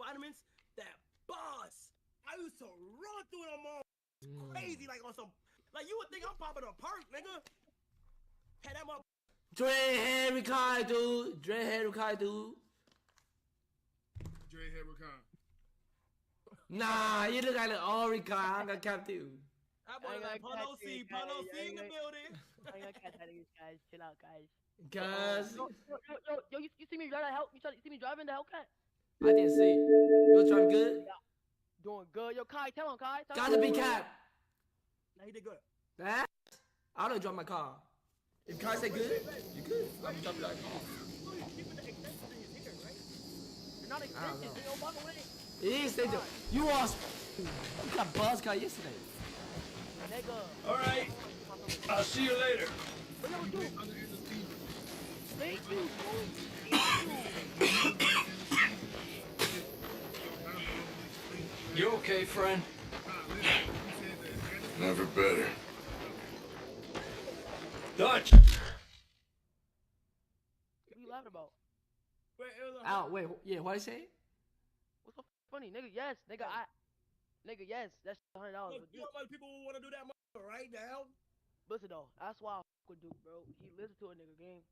vitamins that buzz. I used to run through them all crazy, like on some, like you would think I'm popping a perk, nigga. Had that up. Dreadhead Ricardo, Dreadhead Ricardo. Dreadhead Ricardo. Nah, you look like an all Ricardo. I'm gonna cap you. That boy like Polo C in the building. I ain't gonna catch that, guys. Chill out, guys. Cause Yo, you see me driving the Hellcat? You see me driving the Hellcat? I didn't see. You was driving good? Yeah. Doing good. Yo, Kai, tell him, Kai. Gotta be cap. Nah, he did good. That? I don't drive my car. If Kai say good, you good. I'm driving my car. You're not expensive. Yo, by the way. It is, they do. You lost. You got buzz car yesterday. Nigga. All right. I'll see you later. What y'all do? Thank you. You okay, friend? Never better. Dutch. What are you laughing about? Wait, yeah, what I say? What's so funny, nigga? Yes, nigga, nigga, yes, that's $100. Look, you know how many people would want to do that right now? Listen though, that's why I with Duke, bro. He listen to a nigga game.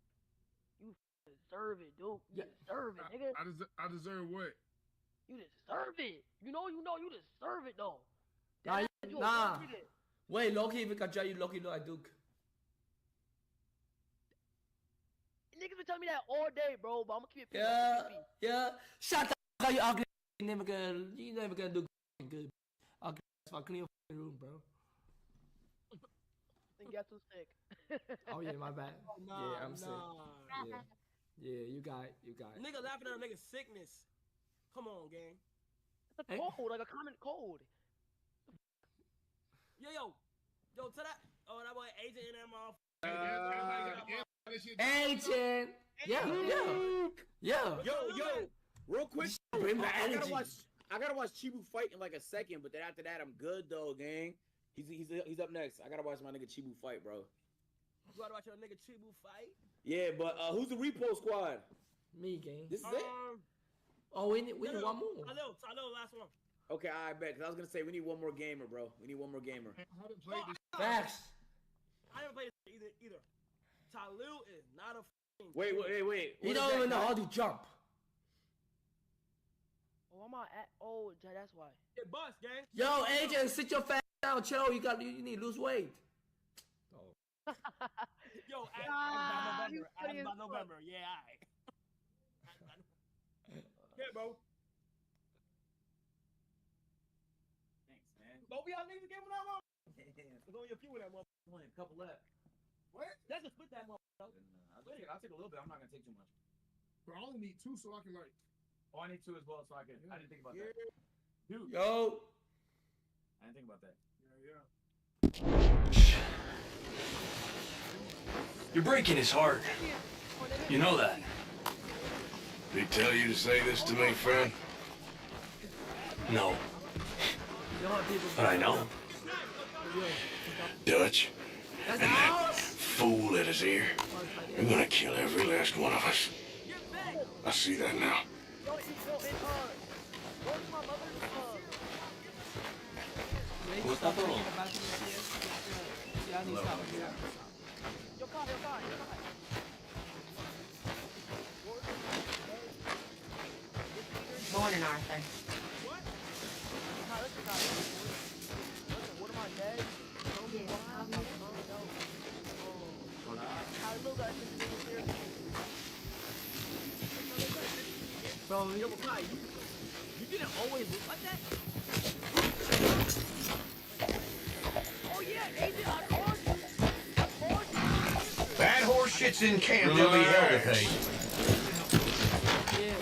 You deserve it, Duke. You deserve it, nigga. I deserve what? You deserve it. You deserve it though. Nah. Wait, Loki, if we can try you, Loki, look like Duke. Niggas been telling me that all day, bro. But I'm gonna keep it. Yeah. Shut the you ugly. You never gonna do good. Ugly as fuck. Clean your room, bro. I think you're too sick. Oh yeah, my bad. Nah, yeah, I'm sick. Yeah, you got it. Nigga laughing at a nigga's sickness. Come on, gang. It's a cold, like a common cold. Yo, to that. Oh, that boy Agent in that motherfucker. Agent. Yeah. Yo, real quick. Bring back I energy. gotta watch Chibu fight in like a second, but then after that, I'm good though, gang. He's up next. I gotta watch my nigga Chibu fight, bro. You gotta watch your nigga Chibu fight? Yeah, but who's the repo squad? Me, gang. This is it? Oh, we need one more. Tyler, last one. Okay, I bet. Cause I was gonna say we need one more gamer, bro. We need one more gamer. I haven't played this. Facts. I haven't played this either. Talil is not a Wait. He don't even know how to jump. Oh, I'm not at. Oh, that's why. It bust, gang. Yo, Agent, sit your fat down, chill. You need to lose weight. Yo, ask about November. Yeah, alright. Yeah, bro. Thanks, man. Both of y'all niggas gave him that one. There's only a few of that one. Only a couple left. What? That's just split that one. I'll take a little bit. I'm not gonna take too much. But I only need 2 so I can like. Oh, I need 2 as well, so I can. I didn't think about that. Dude, Yo. I didn't think about that. Yeah. You're breaking his heart. You know that. Did he tell you to say this to me, friend? No. But I know. Dutch. And that fool at his ear. You're gonna kill every last one of us. I see that now. Morning, Arthur. What am I dead? Bro, Yo, Kai, you didn't always look like that? Oh yeah, Agent on horse. Bad horse shits in camp. They'll be hell to pay. yeah.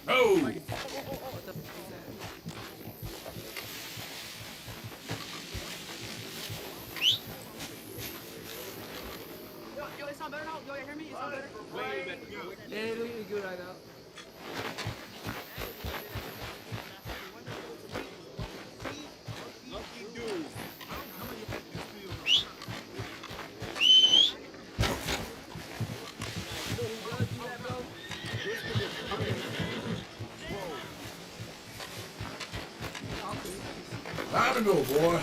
Oh! What the fuck is that? Yo, it sound better now? Yo, you hear me? It sound better? Way better. Yeah, looking good right now. Lucky dude. Time to go, boy.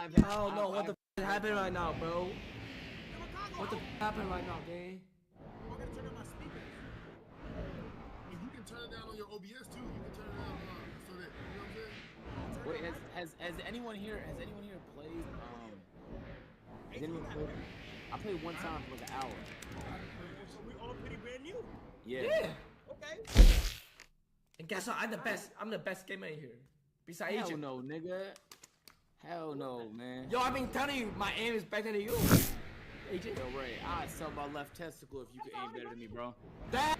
I don't know what the f is happening right now, bro. What the f happened right now, gang? I'm gonna turn on my speakers. And you can turn it down on your OBS too. You can turn it down so that you know what I'm saying. Wait, has anyone here played has anyone played? I played one time for like an hour. So we all pretty brand new. Yeah. Okay. And guess what? I'm the best gamer in here. Besides Hell Agent. no, nigga. Hell no, man. Yo, I've been telling you, my aim is better than you. Agent. Yo, Ray, I'd sell my left testicle if you could aim better than me, bro. That.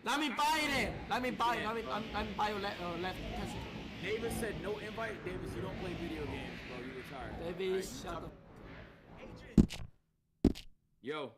Let me buy it then. Let me buy it. Let me buy your left testicle. Davis said no invite. Davis, you don't play video games, bro. You retired. Davis, shut up. Yo.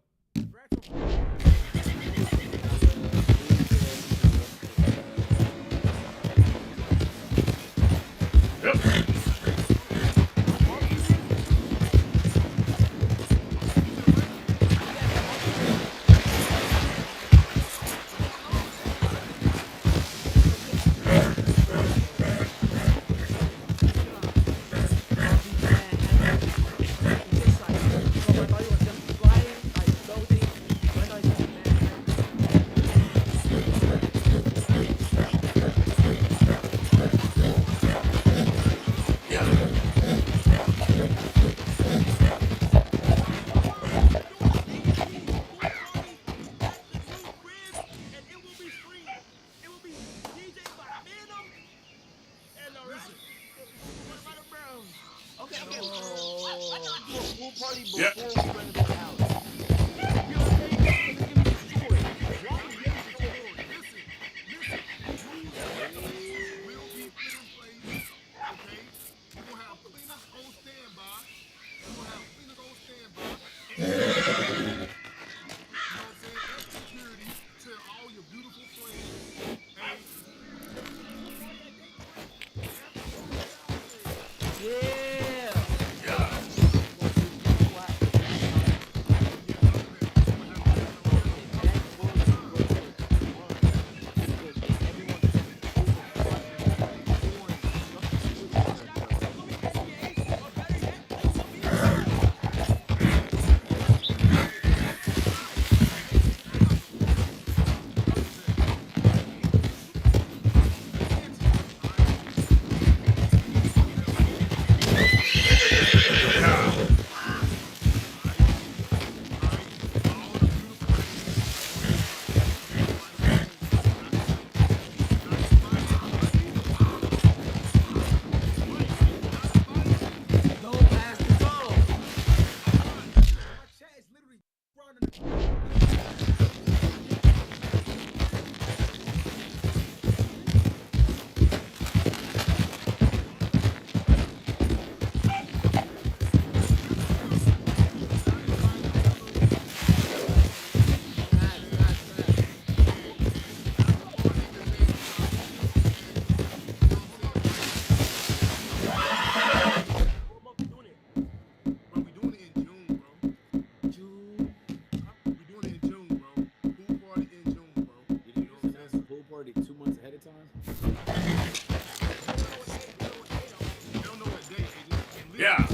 Yeah.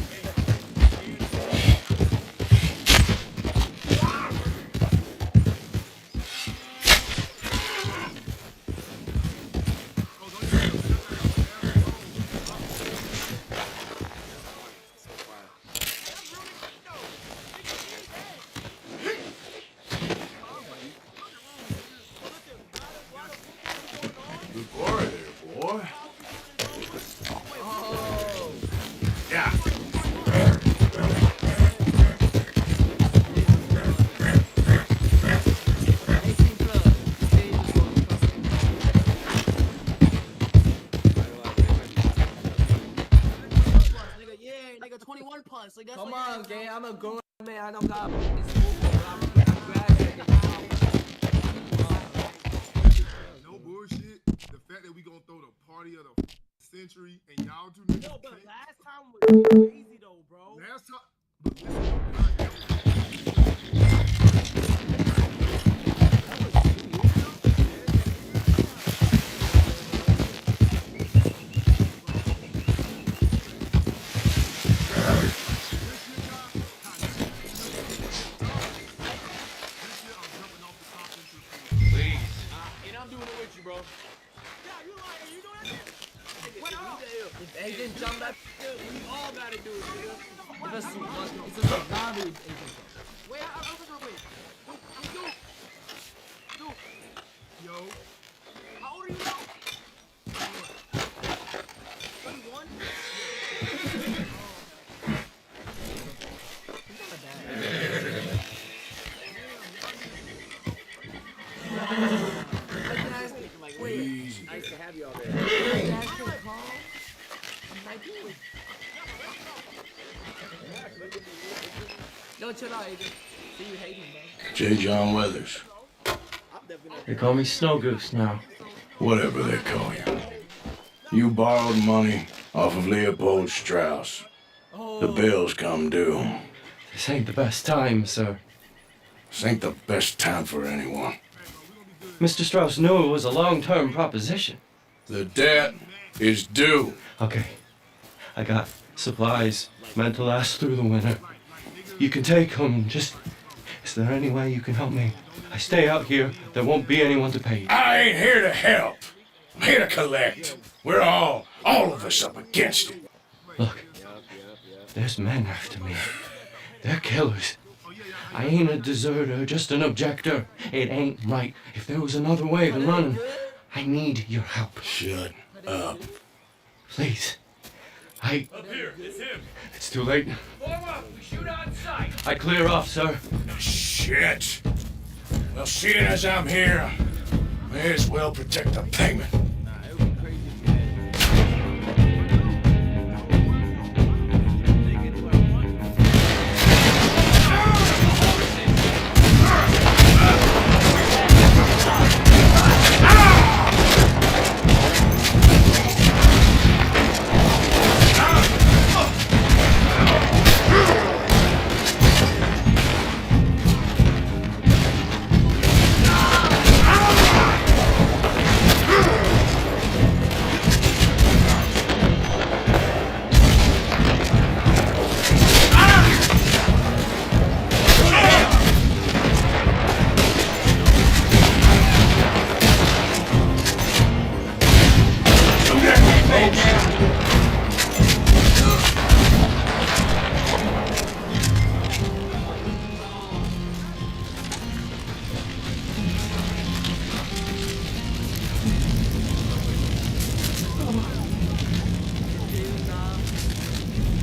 Good boy there, boy. Oh. Yeah. on, gang. I'm a grown man. I don't got school. I'm graduating now. No bullshit. The fact that we gonna throw the party of the century and y'all two niggas. Yo, but can't- last time was crazy though, bro. Last time. But listen, Please. And I'm doing it with you, bro. Yeah, you like, you know that? Wait, hold on. If agent jump that, We all gotta do it, nigga. it's a tsunami agent. Wait, I'm real quick. Dude, yo, how old are you now? 21? Like, wait, nice to have you all there. Yo, chill out, agent. See you hating, man. J. John Weathers. I'm definitely They call me Snow Goose now. Whatever they call you. You borrowed money off of Leopold Strauss. The bills come due. This ain't the best time, sir. This ain't the best time for anyone. Mr. Strauss knew it was a long-term proposition. The debt is due. Okay. I got supplies meant to last through the winter. You can take them. Just, is there any way you can help me? I stay out here. There won't be anyone to pay. I ain't here to help. I'm here to collect. We're all of us up against it. Look, there's men after me. They're killers. I ain't a deserter, just an objector. It ain't right. If there was another way to run, I need your help. Shut up. Please. Up here, it's him. It's too late. Form up, we shoot on sight. I clear off, sir. Shit. Well, seeing as I'm here, may as well protect the payment.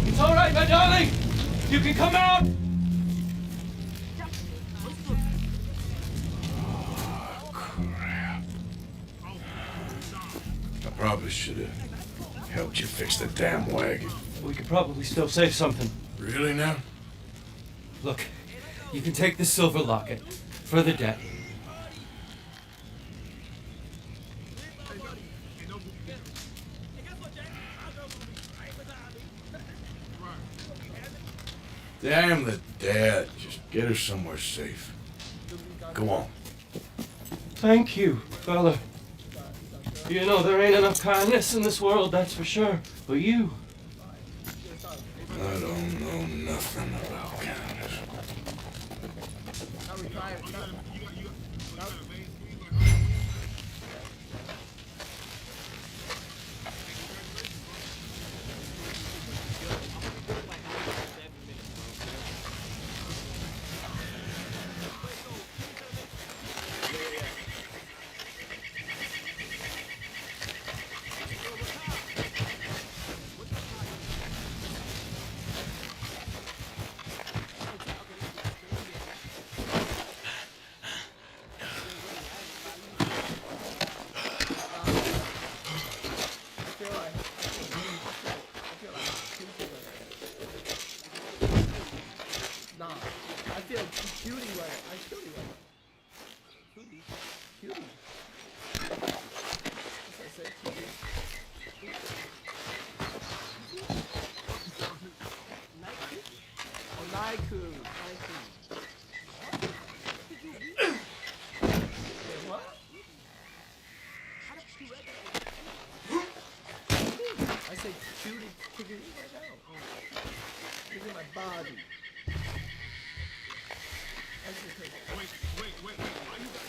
It's all right, my darling. You can come out. Crap. I probably should have helped you fix the damn wagon. We could probably still save something. Really now? Look, you can take this silver locket for the debt. Damn the dad. Just get her somewhere safe. Go on. Thank you, fella. You know, there ain't enough kindness in this world, that's for sure. But you, I don't know nothing about kindness. body. Wait. Why you got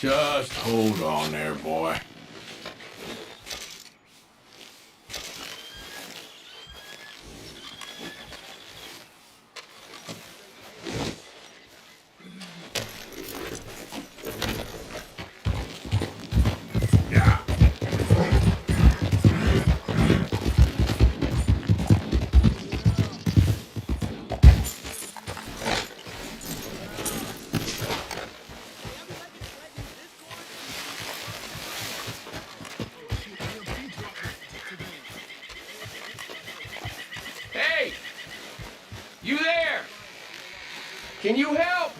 Just hold on there, boy. Hey! You there? Can you help?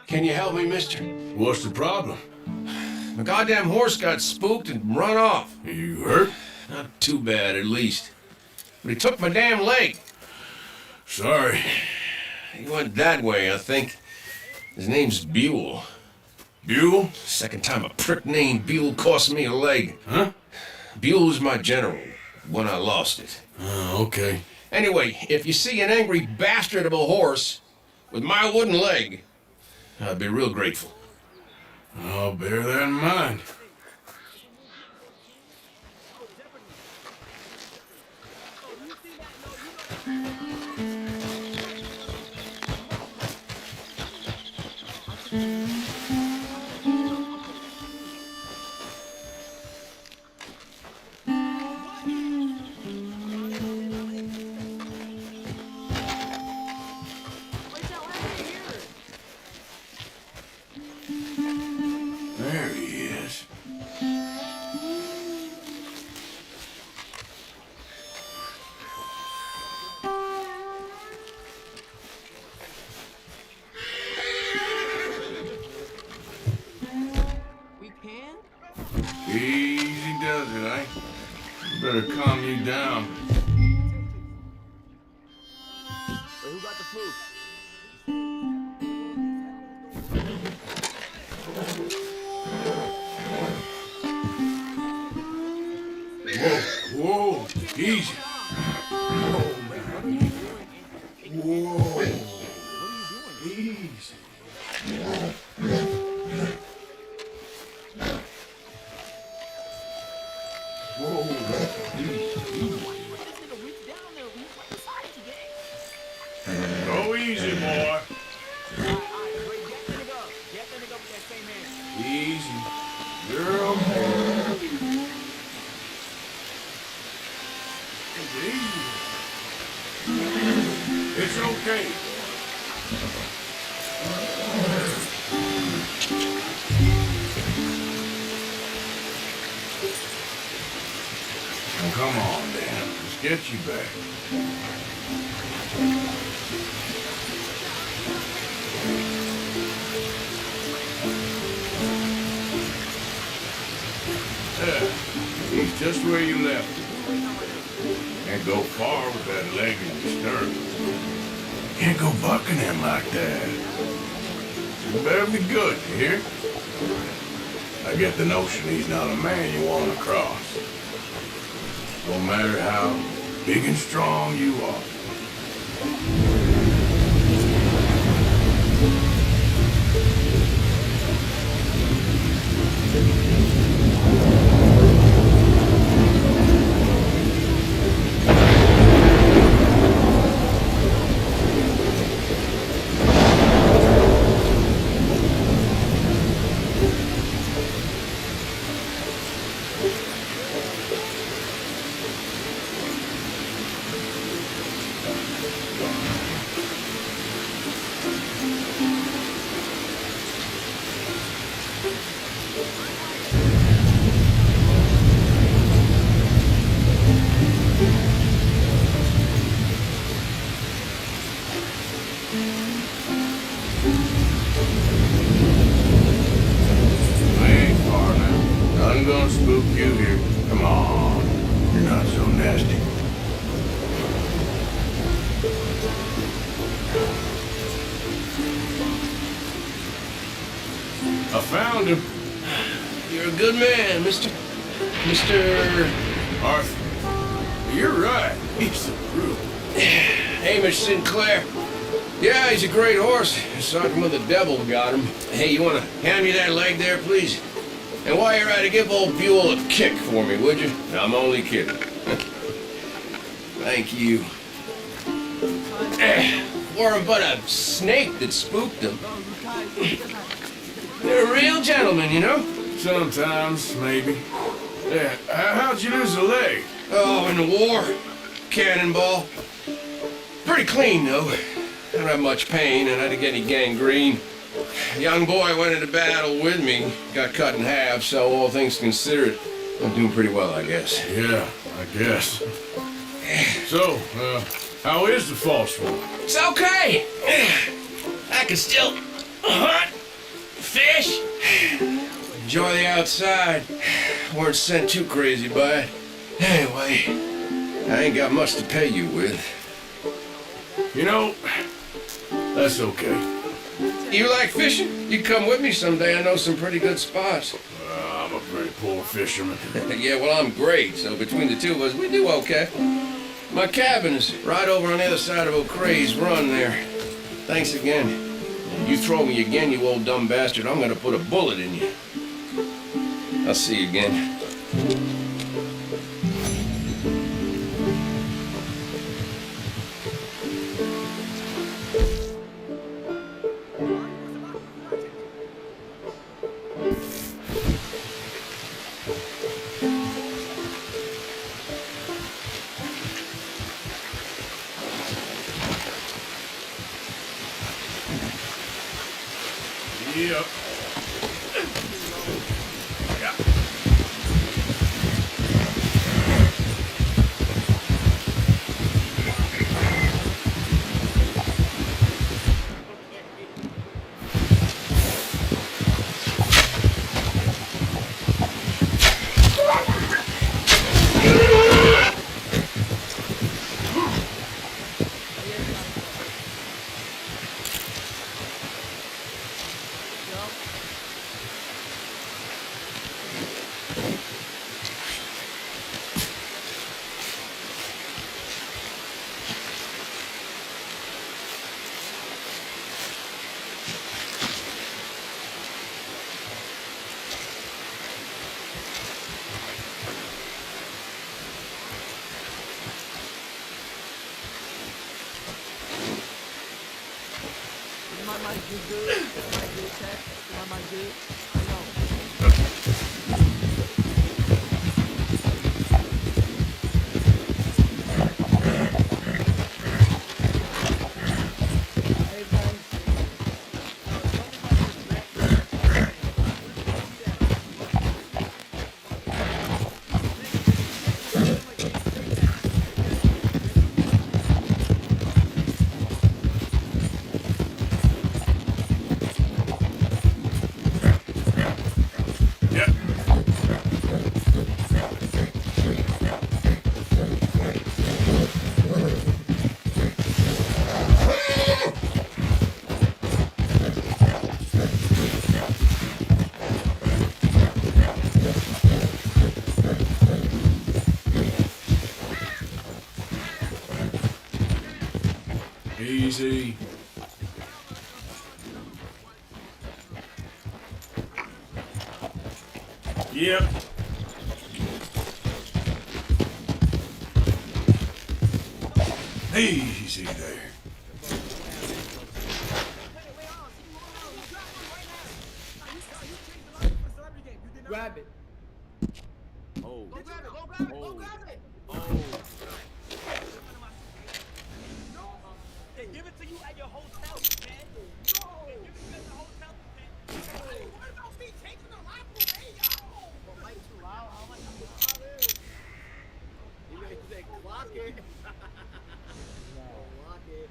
Can you help me, mister? What's the problem? My goddamn horse got spooked and run off. You hurt? Not too bad, at least. But he took my damn leg. Sorry. He went that way, I think. His name's Buell. Buell? Second time a prick named Buell cost me a leg. Huh? Buell was my general when I lost it. Okay. Anyway, if you see an angry bastard of a horse with my wooden leg, I'd be real grateful. I'll bear that in mind. There he is. We can? Easy does it, eh? Better calm you down. Wait, who got the flu? Whoa, easy. Whoa, easy. Go easy, boy. Easy. You're okay. It's okay. Now, come on, Dan. Let's get you back. He's just where you left him. Can't go far with that leg in your stirrup. Can't go bucking him like that. You better be good, you hear? I get the notion he's not a man you want to cross. No matter how big and strong you are. I ain't far now. Nothing gonna spook you here. Come on. You're not so nasty. I found him. You're a good man, Mr. Arthur. You're right. He's a brute. Hamish Sinclair. Yeah, he's a great horse. Sergeant with the devil got him. Hey, you wanna hand me that leg there, please? And while you're at it, give old Buell a kick for me, would you? I'm only kidding. Thank you. Weren't but a snake that spooked him. They're real gentlemen, you know? Sometimes, maybe. Yeah, how'd you lose a leg? Oh, in the war. Cannonball. Pretty clean, though. I don't have much pain, and I didn't get any gangrene. A young boy went into battle with me, got cut in half, so all things considered, I'm doing pretty well, I guess. Yeah, I guess. So, how is the false one? It's okay. I can still hunt, fish, enjoy the outside. Weren't sent too crazy by it. Anyway, I ain't got much to pay you with. You know, that's okay. You like fishing? You come with me someday. I know some pretty good spots. I'm a pretty poor fisherman. Yeah, well, I'm great, so between the two of us, we do okay. My cabin is right over on the other side of O'Creagh's Run there. Thanks again. You throw me again, you old dumb bastard, I'm gonna put a bullet in you. I'll see you again. Yep. Yeah. Easy. Yep. Easy there. Grab it. Oh. Go grab it, go grab it, go grab it. They give it to you at your hotel, man. No. They give it to you at the hotel, man. Hey, what about me taking the rifle? Hey, yo. Like too loud. How much? You said clock it. Clock it.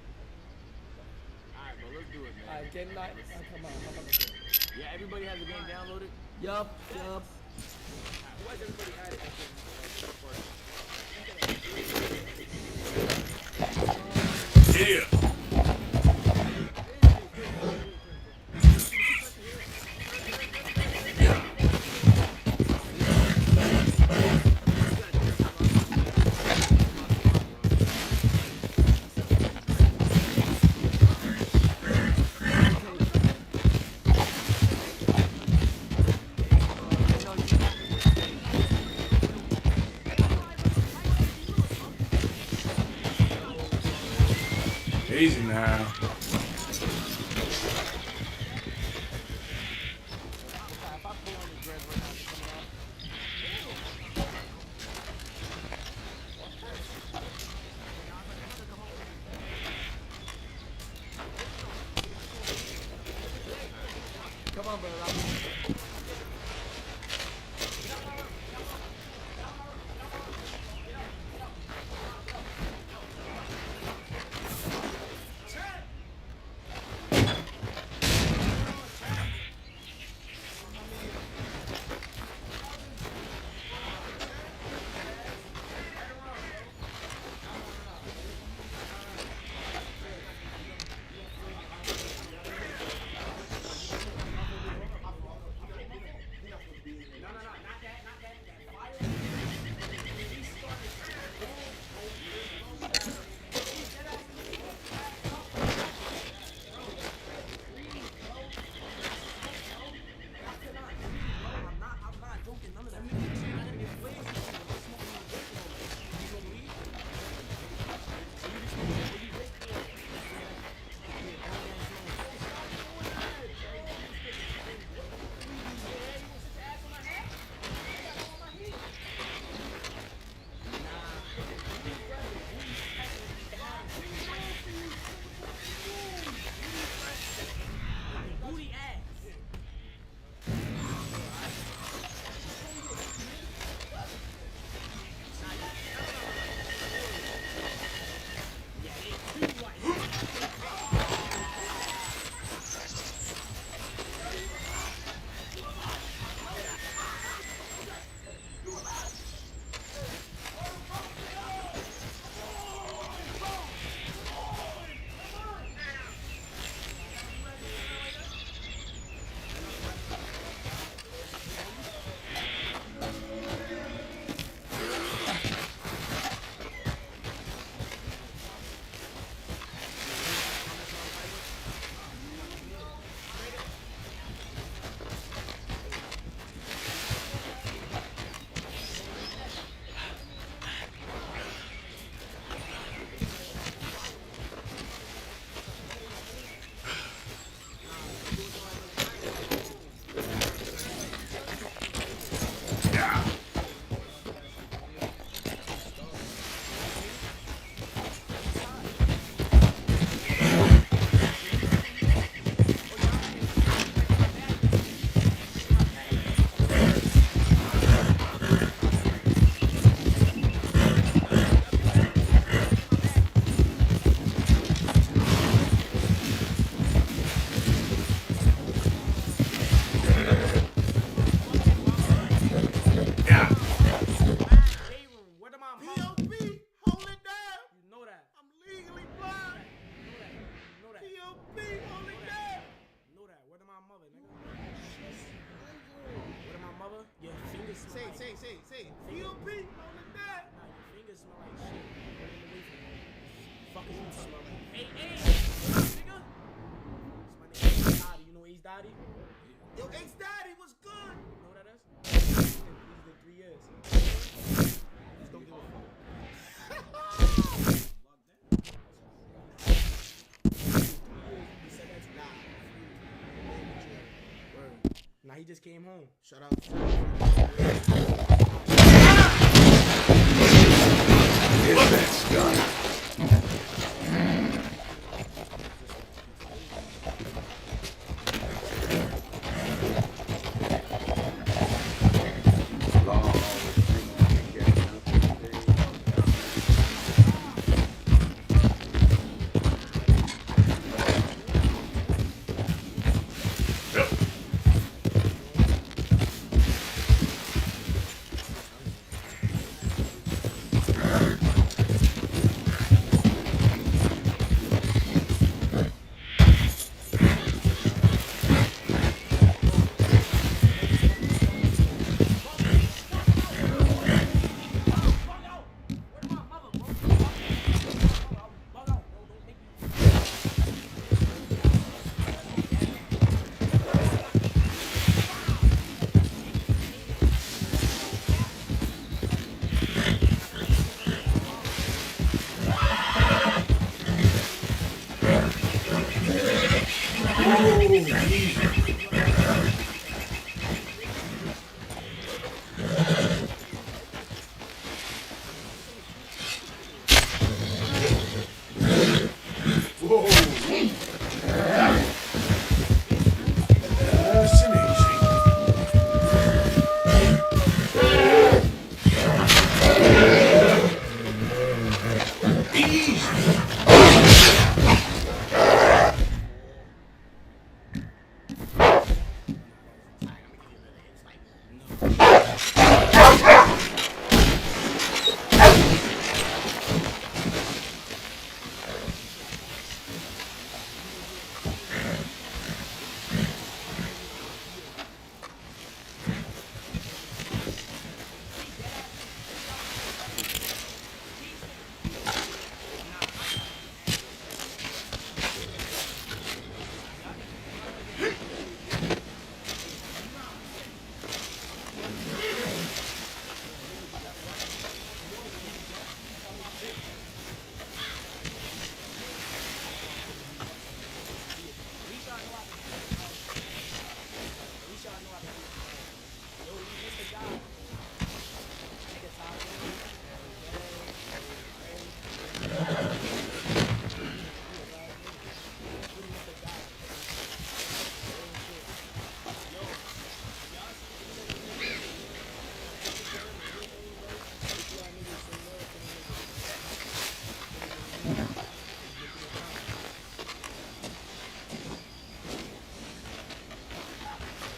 Alright, bro, let's do it, man. Alright, game night. Oh, come on, how about the game? Yeah, everybody has the game downloaded. Yup. Why does everybody had it? Yeah. Easy now. Come on, bro. Say, POP on the deck. Nah, your fingers smell like shit. Fuck Hey, nigga. It's my name Ace Dotty. You know Ace Dotty? Yo, Ace Dotty, what's good? You know what that is? He's been 3 years. Just don't give a fuck. Nah, he just came home. Shout out. That's done.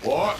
What?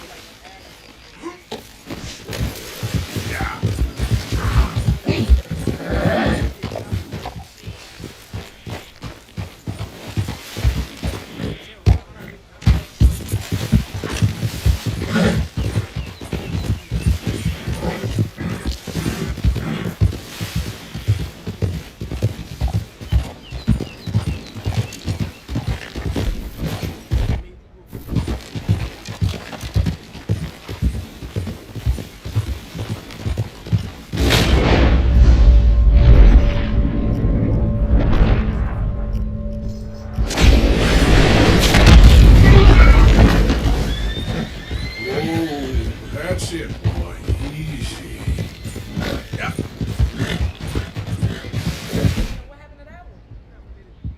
That's it, boy. Easy. Yeah. What happened to that one?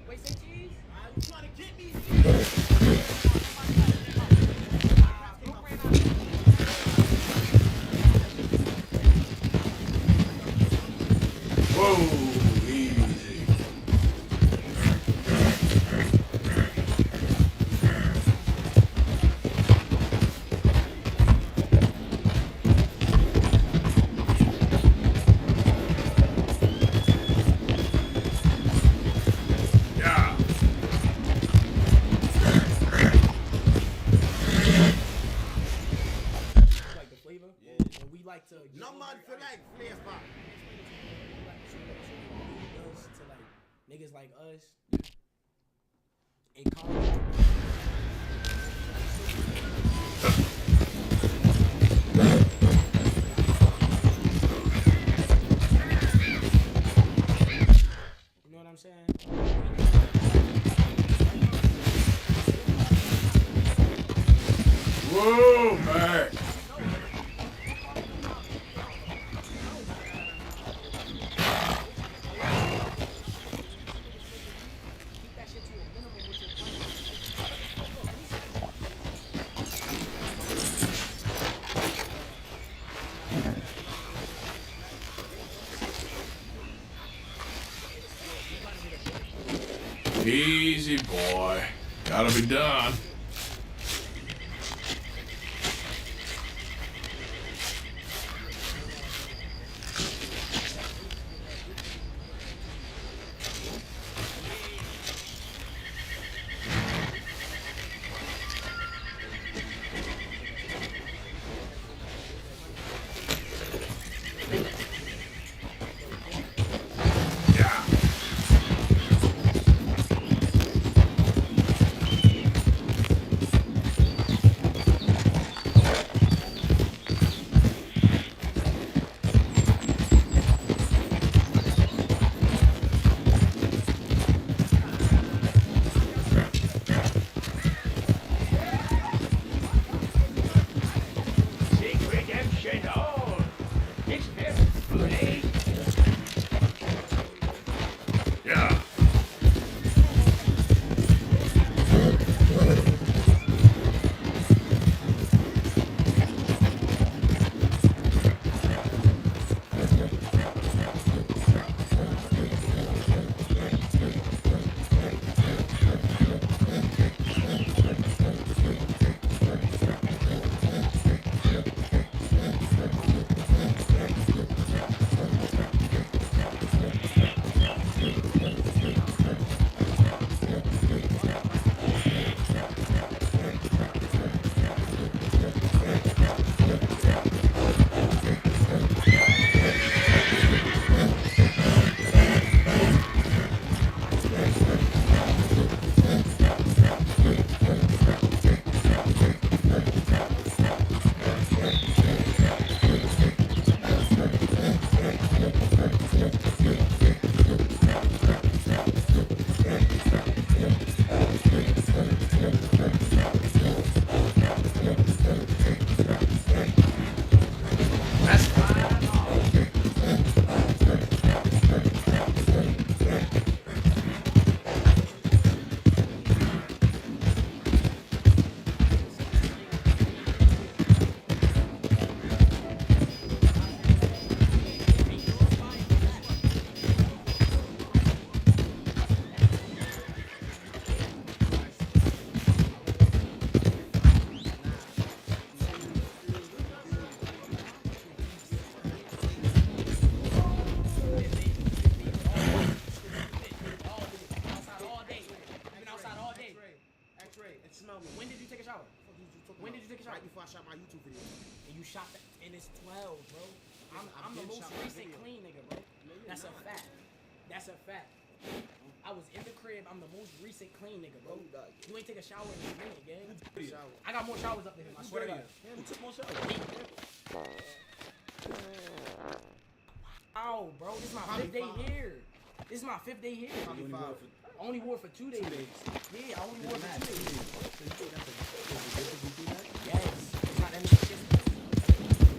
Wait, say cheese? You trying to get me? Whoa, easy. Yeah. Like the flavor? Yeah. Or we like to. No man feel like flavor. To like niggas like us, it comes. You know what I'm saying? Whoa, man. Easy, boy. Gotta be done. When did you take a shower? When did you take a shower? Right before I shot my YouTube video. And you shot that, and it's 12, bro. I'm the most recent clean nigga, bro. That's a fact. That's a fact. I was in the crib. I'm the most recent clean nigga, bro. You ain't take a shower in a minute, gang. I got more showers up than him. I swear to God. Who took more showers? Oh, bro, this is my 5th day here. This is my 5th day here. I only wore it for 2 days. Yeah, I only wore it for 2 days. Yes. It's not that many shit.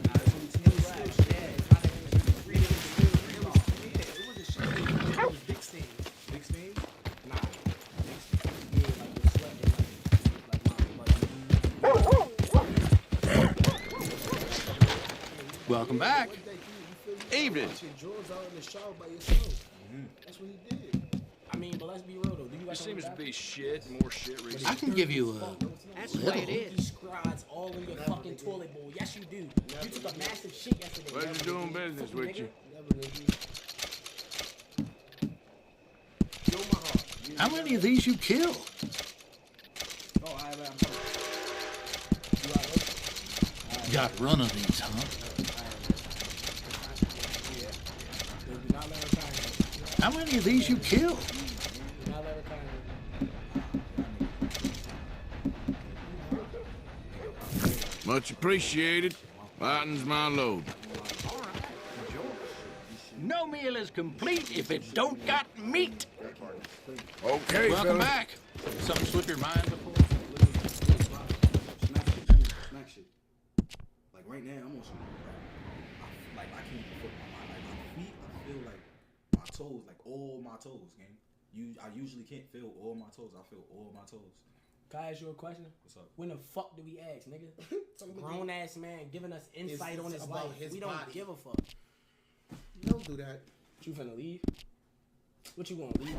Nah, it's only 2 days. Yeah, it's not that many shit. 3 days. It wasn't shit. It was big stains. Big stains? Nah. Big stains. Yeah, like the sweat and like Welcome back. Evening. George out in the shower by yourself. That's what he did. I mean, but let's be real though. Do you There guys seems to be shit, more shit recently. I can give you a That's the way it He is. scrides all in your fucking toilet bowl. Yes, you do. You took a massive shit yesterday. Pleasure doing business Fuck you, with nigga. you. How many of these you killed? Oh, all right, I'm sorry. You all right? Got a run of these, huh? Do not let her find you. How many of these you killed? Much appreciated. Lightens my load. No meal is complete if it don't got meat. Okay, Welcome fella. back. Something slip your mind before? Smack shit. Like right now, I'm on some. I can't even put my feet. I feel like my toes, like all my toes, gang. I usually can't feel all my toes. I feel all my toes. Can I ask you a question? What's up? When the fuck do we ask, nigga? Some grown ass man giving us insight on his life. We don't give a fuck. Don't do that. You finna leave? What you gonna leave? You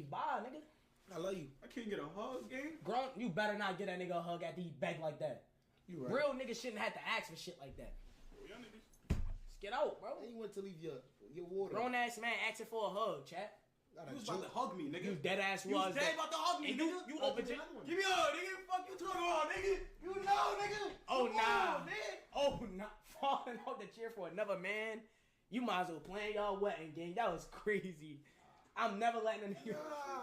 Bye, nigga. I love you. I can't get a hug, gang. Grown, you better not get that nigga a hug after he beg like that. You right. Real niggas shouldn't have to ask for shit like that. Just get out, bro. You went to leave your water. Grown ass man asking for a hug, chat. You was about to hug me, nigga. You dead ass was. You was dead about to hug me, nigga. You opened it. Give me a hug, nigga. Fuck you talking about, nigga. You know, nigga. Oh, Come nah. on, man. Oh, nah. Falling off the chair for another man. You might as well play y'all wedding game. That was crazy. I'm never letting a nigga.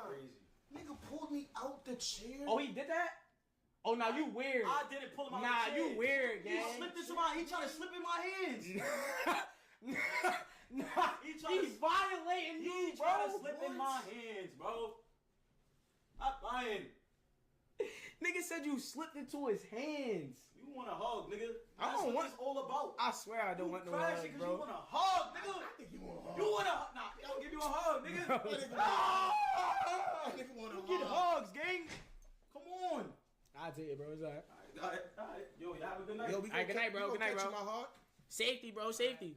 Crazy. Nigga pulled me out the chair. Oh, he did that? Oh, now you weird. I didn't pull him out Nah, the chair. you weird, gang. He slipped into my. He tried to slip in my hands. Nah, he's violating you, bro. He tried to slip in my hands, bro. I'm lying. Nigga said you slipped into his hands. You want a hug, nigga? I That's don't what want. it's all about. I swear I don't want no hug, You bro. want a hug, nigga? I think you want a hug. You want a hug? Nah, I'll give you a hug, nigga. Nigga want a hug. Get hugs, gang. Come on. I'll take it, bro. It's alright. All right. Yo, you have a good night. Yo, Alright, good night, bro. Good night, bro. My heart. Safety, bro. Safety.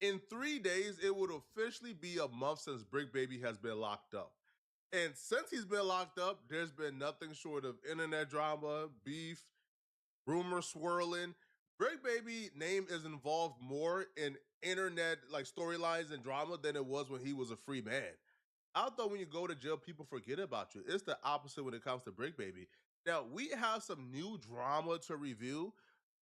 In 3 days, it would officially be a month since Brick Baby has been locked up. And since he's been locked up, there's been nothing short of internet drama, beef, rumor swirling. Brick Baby name is involved more in internet like storylines and drama than it was when he was a free man. I thought when you go to jail, people forget about you. It's the opposite when it comes to Brick Baby. Now, we have some new drama to review.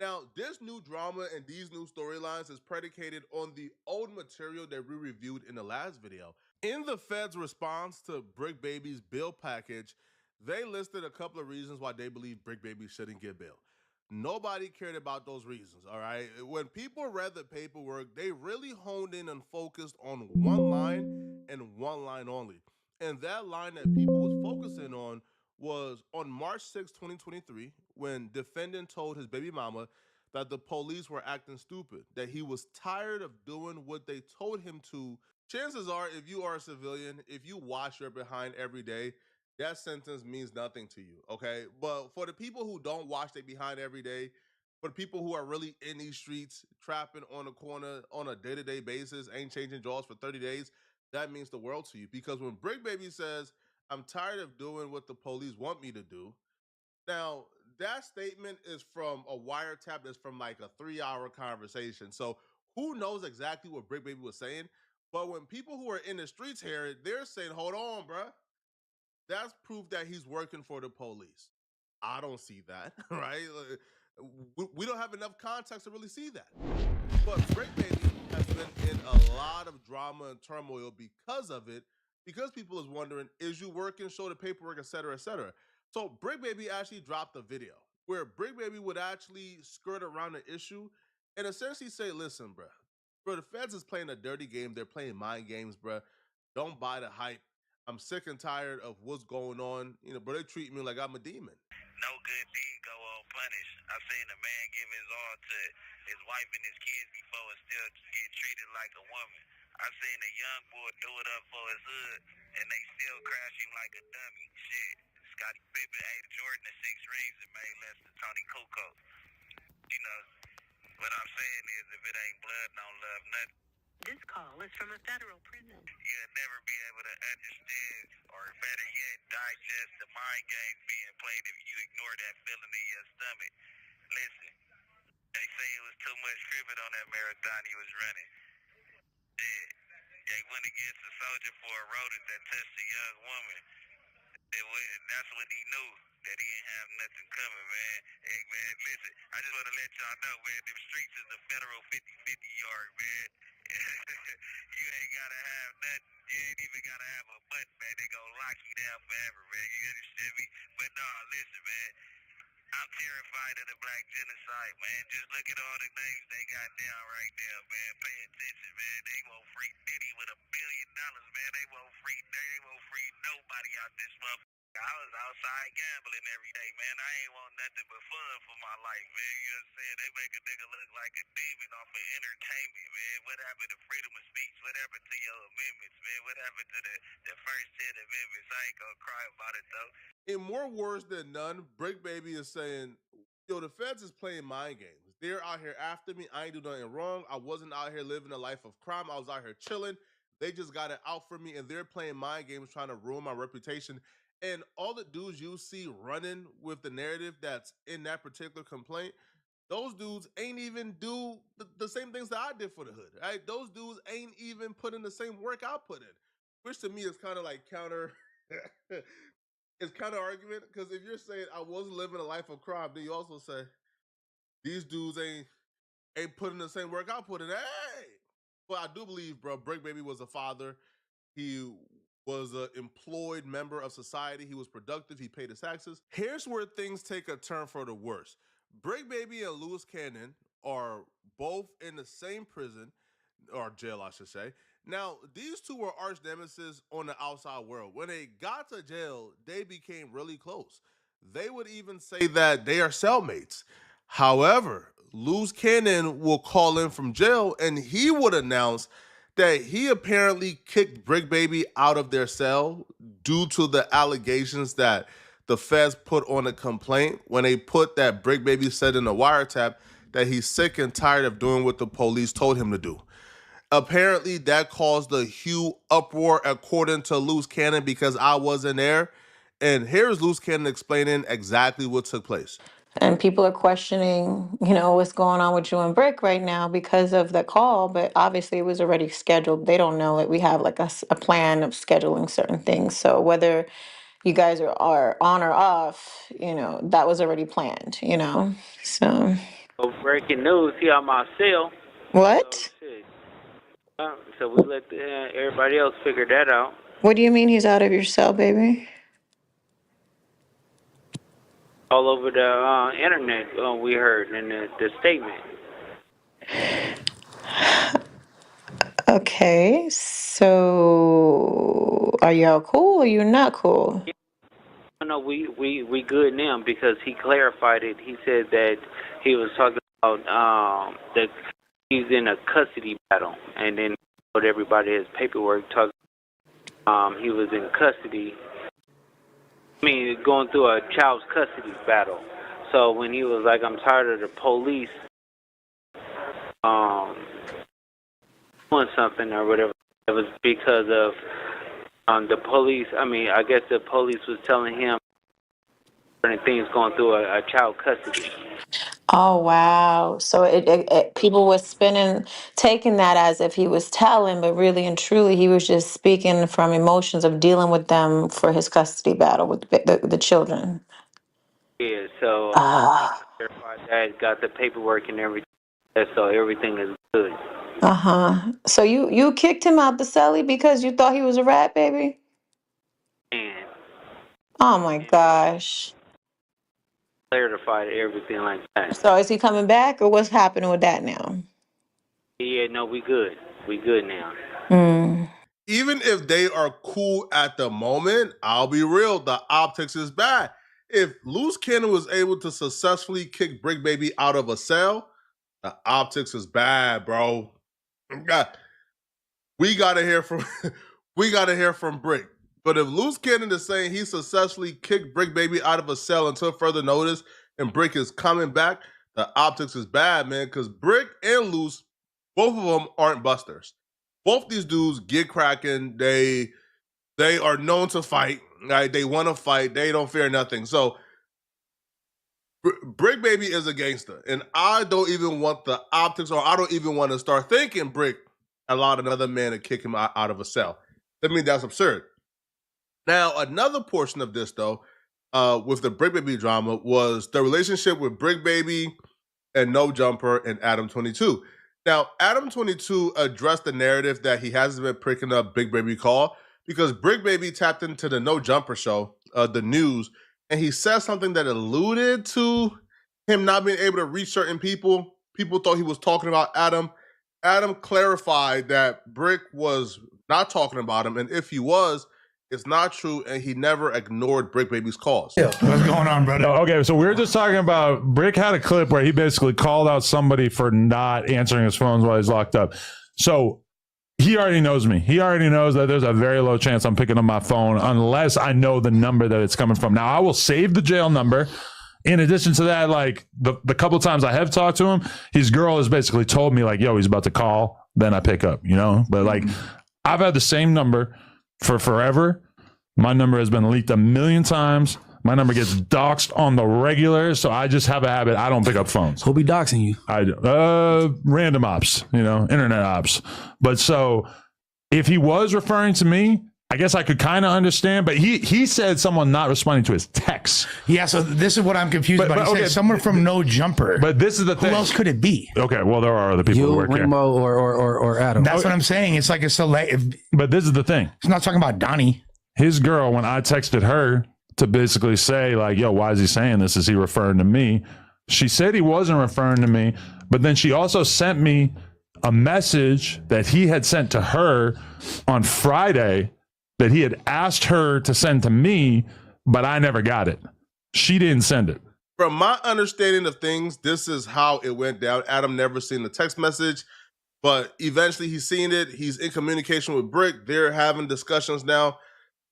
Now, this new drama and these new storylines is predicated on the old material that we reviewed in the last video. In the Fed's response to Brick Baby's bail package, they listed a couple of reasons why they believe Brick Baby shouldn't get bail. Nobody cared about those reasons, all right? When people read the paperwork, they really honed in and focused on one line and one line only. And that line that people was focusing on was on March 6, 2023, when defendant told his baby mama that the police were acting stupid, that he was tired of doing what they told him to. Chances are, if you are a civilian, if you wash your behind every day, that sentence means nothing to you, okay? But for the people who don't wash their behind every day, for the people who are really in these streets, trapping on the corner on a day-to-day basis, ain't changing jaws for 30 days, that means the world to you. Because when Brick Baby says, I'm tired of doing what the police want me to do, now, that statement is from a wiretap that's from like a 3-hour conversation. So who knows exactly what Brick Baby was saying? But when people who are in the streets hear it, they're saying, hold on, bruh. That's proof that he's working for the police. I don't see that, right? We don't have enough context to really see that. But Brick Baby has been in a lot of drama and turmoil because of it, because people is wondering, is you working, show the paperwork, et cetera, et cetera. So Brick Baby actually dropped a video where Brick Baby would actually skirt around the issue and essentially say, listen, bruh, the feds is playing a dirty game. They're playing mind games, bruh. Don't buy the hype. I'm sick and tired of what's going on, but they treat me like I'm a demon. No good deed go unpunished. I seen a man give his all to his wife and his kids before and still get treated like a woman. I seen a young boy do it up for his hood and they still crash him like a dummy. Shit. Scottie Pippen ate Jordan at 6 rings and made less than Tony Kukoc. What I'm saying is if it ain't blood, don't love nothing. This call is from a federal prison. You'll never be able to understand, or better yet, digest the mind games being played if you ignore that feeling in your stomach. Listen, they say it was too much cribbing on that marathon he was running. Yeah, they went against a soldier for a rodent that touched a young woman. That's when he knew that he didn't have nothing coming, man. Hey, man, listen, I just want to let y'all know, man, them streets is the federal 50-50 yard, man. You ain't got to have nothing. You ain't even got to have a button, man. They gonna lock you down forever, man. You understand me? But no, listen, man. I'm terrified of the black genocide, man. Just look at all the names they got down right now, man. Pay attention, man. They won't free Diddy with $1 billion, man. They won't free nobody out this motherfucker. I was outside gambling every day, man. I ain't want nothing but fun for my life, man. You know what I'm saying? They make a nigga look like a demon off of entertainment, man. What happened to freedom of speech? What happened to your amendments, man? What happened to the first 10 amendments? I ain't gonna cry about it, though. In more words than none, Brick Baby is saying, yo, the feds is playing mind games. They're out here after me. I ain't do nothing wrong. I wasn't out here living a life of crime. I was out here chilling. They just got it out for me, and they're playing mind games, trying to ruin my reputation. And all the dudes you see running with the narrative that's in that particular complaint, those dudes ain't even do the same things that I did for the hood, right? Those dudes ain't even put in the same work I put in, which to me is kind of like counter... it's counter argument, because if you're saying I wasn't living a life of crime, then you also say these dudes ain't putting the same work I put in. Hey! But I do believe, bro, Brick Baby was a father. He was an employed member of society. He was productive. He paid his taxes. Here's where things take a turn for the worse. Brick Baby and Loose Cannon are both in the same prison, or jail, I should say. Now, these two were arch nemesis on the outside world. When they got to jail, they became really close. They would even say that they are cellmates. However, Loose Cannon will call in from jail, and he would announce that he apparently kicked Brick Baby out of their cell due to the allegations that the feds put on a complaint when they put that Brick Baby said in a wiretap that he's sick and tired of doing what the police told him to do. Apparently, that caused a huge uproar, according to Loose Cannon, because I wasn't there. And here's Loose Cannon explaining exactly what took place. And people are questioning, what's going on with you and Brick right now because of the call, but obviously it was already scheduled. They don't know that we have like a plan of scheduling certain things. So whether you guys are on or off, that was already planned, so. Breaking news here on my cell. What? So, shit. So we let everybody else figure that out. What do you mean he's out of your cell, baby? All over the internet, we heard in the statement. Okay, so are y'all cool or you not cool? No, we good now because he clarified it. He said that he was talking about that he's in a custody battle, and then put everybody his paperwork talking. He was in custody. I mean, going through a child's custody battle. So when he was like, I'm tired of the police doing something or whatever, it was because of the police. I mean, I guess the police was telling him certain things going through a child custody. Oh, wow. So it people were taking that as if he was telling, but really and truly he was just speaking from emotions of dealing with them for his custody battle with the children. Yeah, so clarified that, got the paperwork and everything, so everything is good. So you kicked him out the celly because you thought he was a rat, baby? And oh my gosh. Clarified everything like that. So is he coming back or what's happening with that now? Yeah, no, we good. We good now. Even if they are cool at the moment, I'll be real, the optics is bad. If Loose Cannon was able to successfully kick Brick Baby out of a cell, the optics is bad, bro. We gotta hear from Brick. But if Loose Cannon is saying he successfully kicked Brick Baby out of a cell until further notice and Brick is coming back, the optics is bad, man, because Brick and Loose, both of them aren't busters. Both these dudes get cracking. They are known to fight. Right? They want to fight. They don't fear nothing. So Brick Baby is a gangster, and I don't even want the optics, or I don't even want to start thinking Brick allowed another man to kick him out of a cell. I mean, that's absurd. Now, another portion of this, though, with the Brick Baby drama was the relationship with Brick Baby and No Jumper and Adam 22. Now, Adam 22 addressed the narrative that he hasn't been picking up Big Baby call because Brick Baby tapped into the No Jumper show, the news, and he said something that alluded to him not being able to reach certain people. People thought he was talking about Adam. Adam clarified that Brick was not talking about him, and if he was, it's not true, and he never ignored Brick Baby's calls. What's going on, brother? Okay, so we were just talking about Brick had a clip where he basically called out somebody for not answering his phones while he's locked up. So he already knows me. He already knows that there's a very low chance I'm picking up my phone unless I know the number that it's coming from. Now, I will save the jail number. In addition to that, like the couple of times I have talked to him, his girl has basically told me like, yo, he's about to call. Then I pick up, you know? But like, I've had the same number for forever. My number has been leaked 1 million times. My number gets doxed on the regular, so I just have a habit. I don't pick up phones. Who'll be doxing you? Random ops, you know, internet ops. But so if he was referring to me, I guess I could kind of understand, but he said someone not responding to his texts. Yeah, so this is what I'm confused about. He said someone from No Jumper. But this is the thing. Who else could it be? Okay, well, there are other people who work Rainbow, here. or Adam. That's what I'm saying. It's like a select. But this is the thing. He's not talking about Donnie. His girl, when I texted her to basically say, like, yo, why is he saying this? Is he referring to me? She said he wasn't referring to me, but then she also sent me a message that he had sent to her on Friday that he had asked her to send to me, but I never got it. She didn't send it. From my understanding of things, this is how it went down. Adam never seen the text message, but eventually he's seen it. He's in communication with Brick. They're having discussions now,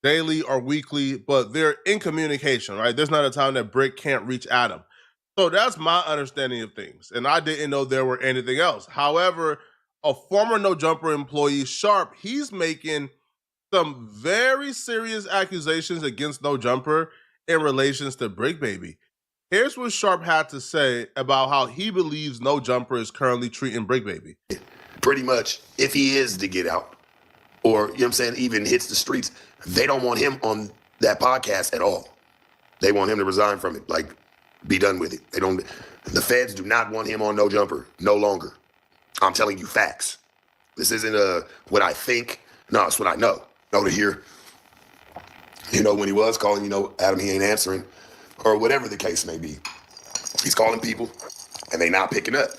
daily or weekly, but they're in communication, right? There's not a time that Brick can't reach Adam. So that's my understanding of things, and I didn't know there were anything else. However, a former No Jumper employee, Sharp, he's making some very serious accusations against No Jumper in relations to Brick Baby. Here's what Sharp had to say about how he believes No Jumper is currently treating Brick Baby. Pretty much, if he is to get out, or, you know what I'm saying, even hits the streets, they don't want him on that podcast at all. They want him to resign from it, like, be done with it. The feds do not want him on No Jumper, no longer. I'm telling you facts. This isn't what I think. No, it's what I know. Know to hear, you know, when he was calling, you know, Adam, he ain't answering, or whatever the case may be. He's calling people, and they not picking up.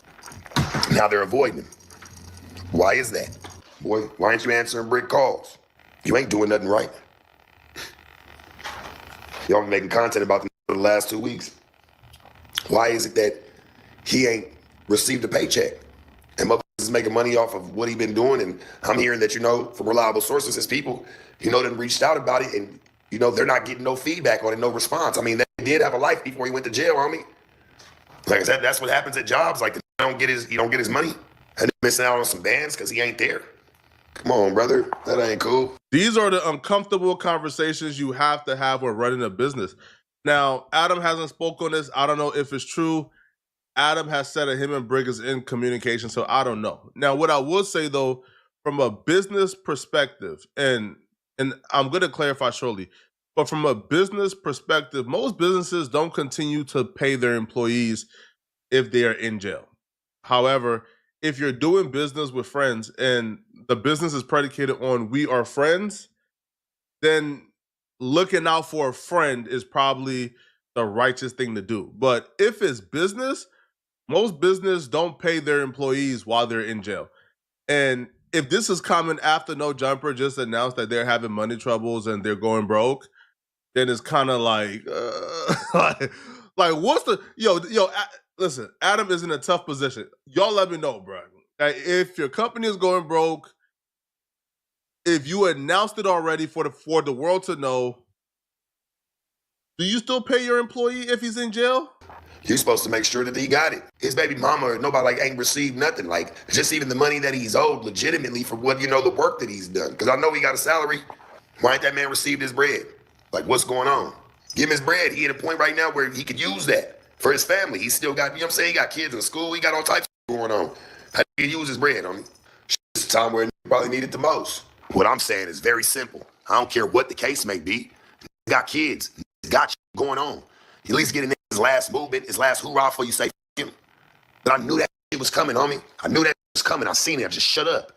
Now they're avoiding him. Why is that? Boy, why ain't you answering Brick calls? You ain't doing nothing right. Y'all been making content about them for the last 2 weeks. Why is it that he ain't received a paycheck? And motherfuckers is making money off of what he been doing, and I'm hearing that, you know, from reliable sources, his people, you know, done reached out about it, and, you know, they're not getting no feedback on it, no response. I mean, they did have a life before he went to jail, homie. Like I said, that's what happens at jobs. Like, he don't get his money, and missing out on some bands because he ain't there. Come on, brother. That ain't cool. These are the uncomfortable conversations you have to have when running a business. Now, Adam hasn't spoken on this. I don't know if it's true. Adam has said that him and Brick is in communication, so I don't know. Now, what I will say, though, from a business perspective, and I'm going to clarify shortly, but from a business perspective, most businesses don't continue to pay their employees if they are in jail. However, if you're doing business with friends and the business is predicated on we are friends, then looking out for a friend is probably the righteous thing to do. But if it's business, most business don't pay their employees while they're in jail. And if this is coming after No Jumper just announced that they're having money troubles and they're going broke, then it's kind of like, like what's the, listen, Adam is in a tough position. Y'all let me know, bro. Like, if your company is going broke, if you announced it already for the world to know, do you still pay your employee if he's in jail? You're supposed to make sure that he got it. His baby mama or nobody ain't received nothing. Like, just even the money that he's owed legitimately for what, you know, the work that he's done. Because I know he got a salary. Why ain't that man received his bread? Like, what's going on? Give him his bread. He at a point right now where he could use that for his family. He still got, you know what I'm saying? He got kids in school. He got all types of going on. How do you use his bread, homie? It's the time where he probably need it the most. What I'm saying is very simple. I don't care what the case may be. He got kids. He got going on. He at least get in his last movement, his last hoorah before you say him. But I knew that shit was coming, homie. I knew that was coming. I seen it. I just shut up.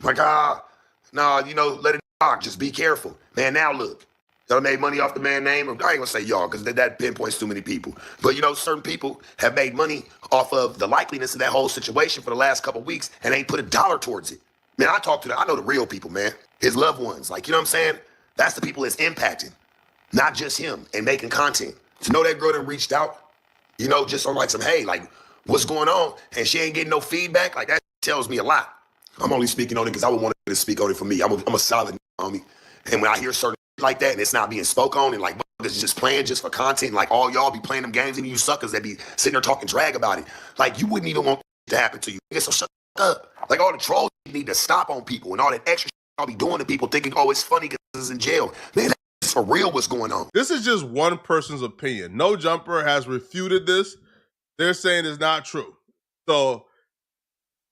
Like, you know, let it rock. Just be careful. Man, now look. Y'all made money off the man's name. I ain't gonna say y'all, because that pinpoints too many people. But you know, certain people have made money off of the likeliness of that whole situation for the last couple of weeks and ain't put $1 towards it. Man, I know the real people, man. His loved ones. Like, you know what I'm saying? That's the people that's impacting. Not just him and making content. To know that girl that reached out, you know, just on like some, hey, like, what's going on? And she ain't getting no feedback, like that tells me a lot. I'm only speaking on it because I would want to speak on it for me. I'm a solid homie. And when I hear certain like that and it's not being spoke on and like it's just playing just for content, like all y'all be playing them games and you suckers that be sitting there talking drag about it. Like you wouldn't even want to happen to you. So shut up. Like all the trolls need to stop on people and all that extra shit I'll be doing to people thinking, oh, it's funny because it's in jail. Man, that's for real what's going on. This is just one person's opinion. No Jumper has refuted this. They're saying it's not true. So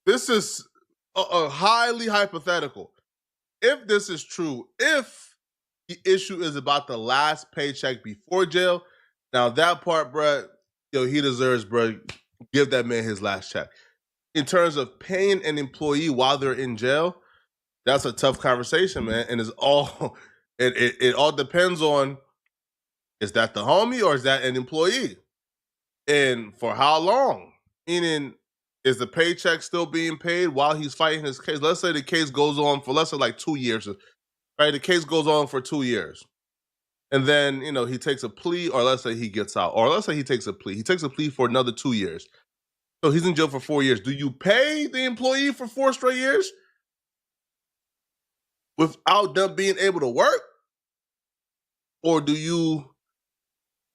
this is a highly hypothetical. If this is true, if the issue is about the last paycheck before jail, now that part, bruh, he deserves, bruh, give that man his last check. In terms of paying an employee while they're in jail, that's a tough conversation, man. And it's all it all depends on, is that the homie or is that an employee? And for how long? Meaning, is the paycheck still being paid while he's fighting his case? Let's say the case goes on for, let's say, like 2 years, right? The case goes on for 2 years. And then, he takes a plea, or let's say he gets out, or let's say he takes a plea. He takes a plea for another 2 years. So he's in jail for 4 years. Do you pay the employee for 4 straight years without them being able to work? Or do you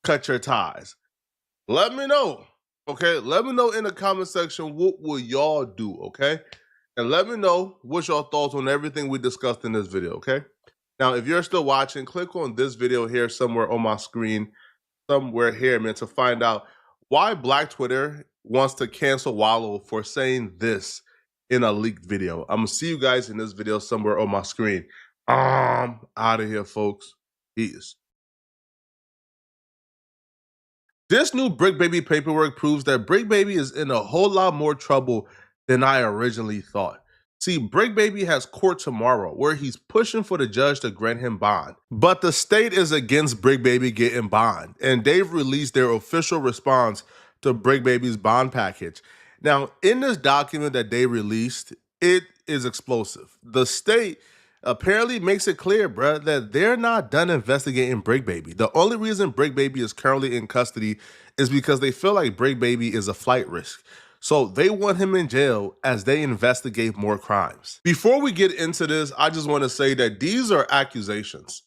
cut your ties? Let me know. Okay, let me know in the comment section what will y'all do, okay? And let me know what's your thoughts on everything we discussed in this video, okay? Now, if you're still watching, click on this video here somewhere on my screen, somewhere here, man, to find out why Black Twitter wants to cancel Wallow for saying this in a leaked video. I'm gonna see you guys in this video somewhere on my screen. Out of here, folks. Peace. This new Brick Baby paperwork proves that Brick Baby is in a whole lot more trouble than I originally thought. See, Brick Baby has court tomorrow where he's pushing for the judge to grant him bond. But the state is against Brick Baby getting bond, and they've released their official response to Brick Baby's bond package. Now, in this document that they released, it is explosive. The state apparently makes it clear, bruh, that they're not done investigating Brick Baby. The only reason Brick Baby is currently in custody is because they feel like Brick Baby is a flight risk. So they want him in jail as they investigate more crimes. Before we get into this, I just want to say that these are accusations.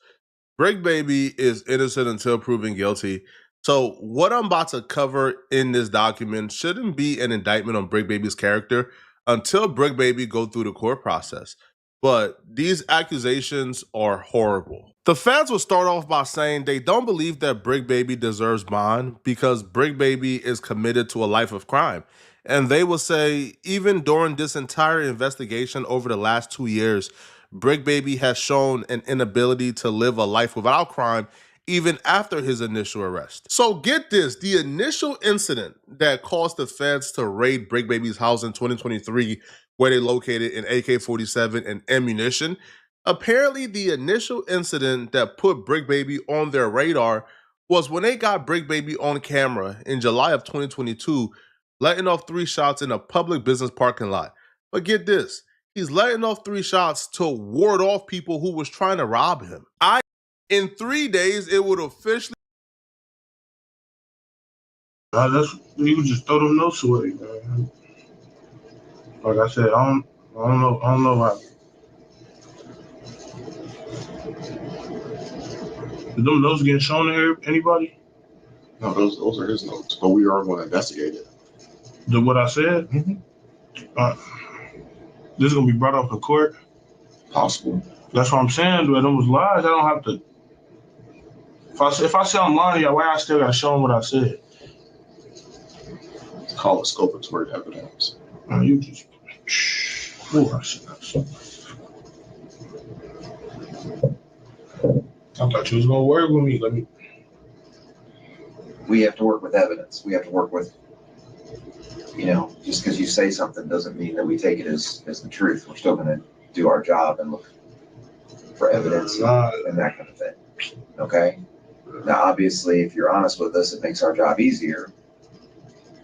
Brick Baby is innocent until proven guilty. So what I'm about to cover in this document shouldn't be an indictment on Brick Baby's character until Brick Baby go through the court process. But these accusations are horrible. The fans will start off by saying they don't believe that Brick Baby deserves bond because Brick Baby is committed to a life of crime. And they will say, even during this entire investigation over the last 2 years, Brick Baby has shown an inability to live a life without crime even after his initial arrest. So get this, the initial incident that caused the feds to raid Brick Baby's house in 2023, where they located an AK-47 and ammunition, apparently the initial incident that put Brick Baby on their radar was when they got Brick Baby on camera in July of 2022, letting off 3 shots in a public business parking lot. But get this, he's letting off 3 shots to ward off people who was trying to rob him. In 3 days, it would officially... You just throw them notes away, man. Like I said, I don't know how. Did them notes getting shown to anybody? No, those are his notes, but we are going to investigate it. Did what I said? Mm-hmm. This is going to be brought up in court? Possible. That's what I'm saying. But them was lies. I don't have to If I say I'm lying, yeah, why I still gotta show them what I said? Call it sculpatory evidence. You just. Ooh, I thought you was gonna work with me. We have to work with evidence. We have to work with, just because you say something doesn't mean that we take it as the truth. We're still gonna do our job and look for evidence and that kind of thing. Okay? Now, obviously, if you're honest with us, it makes our job easier.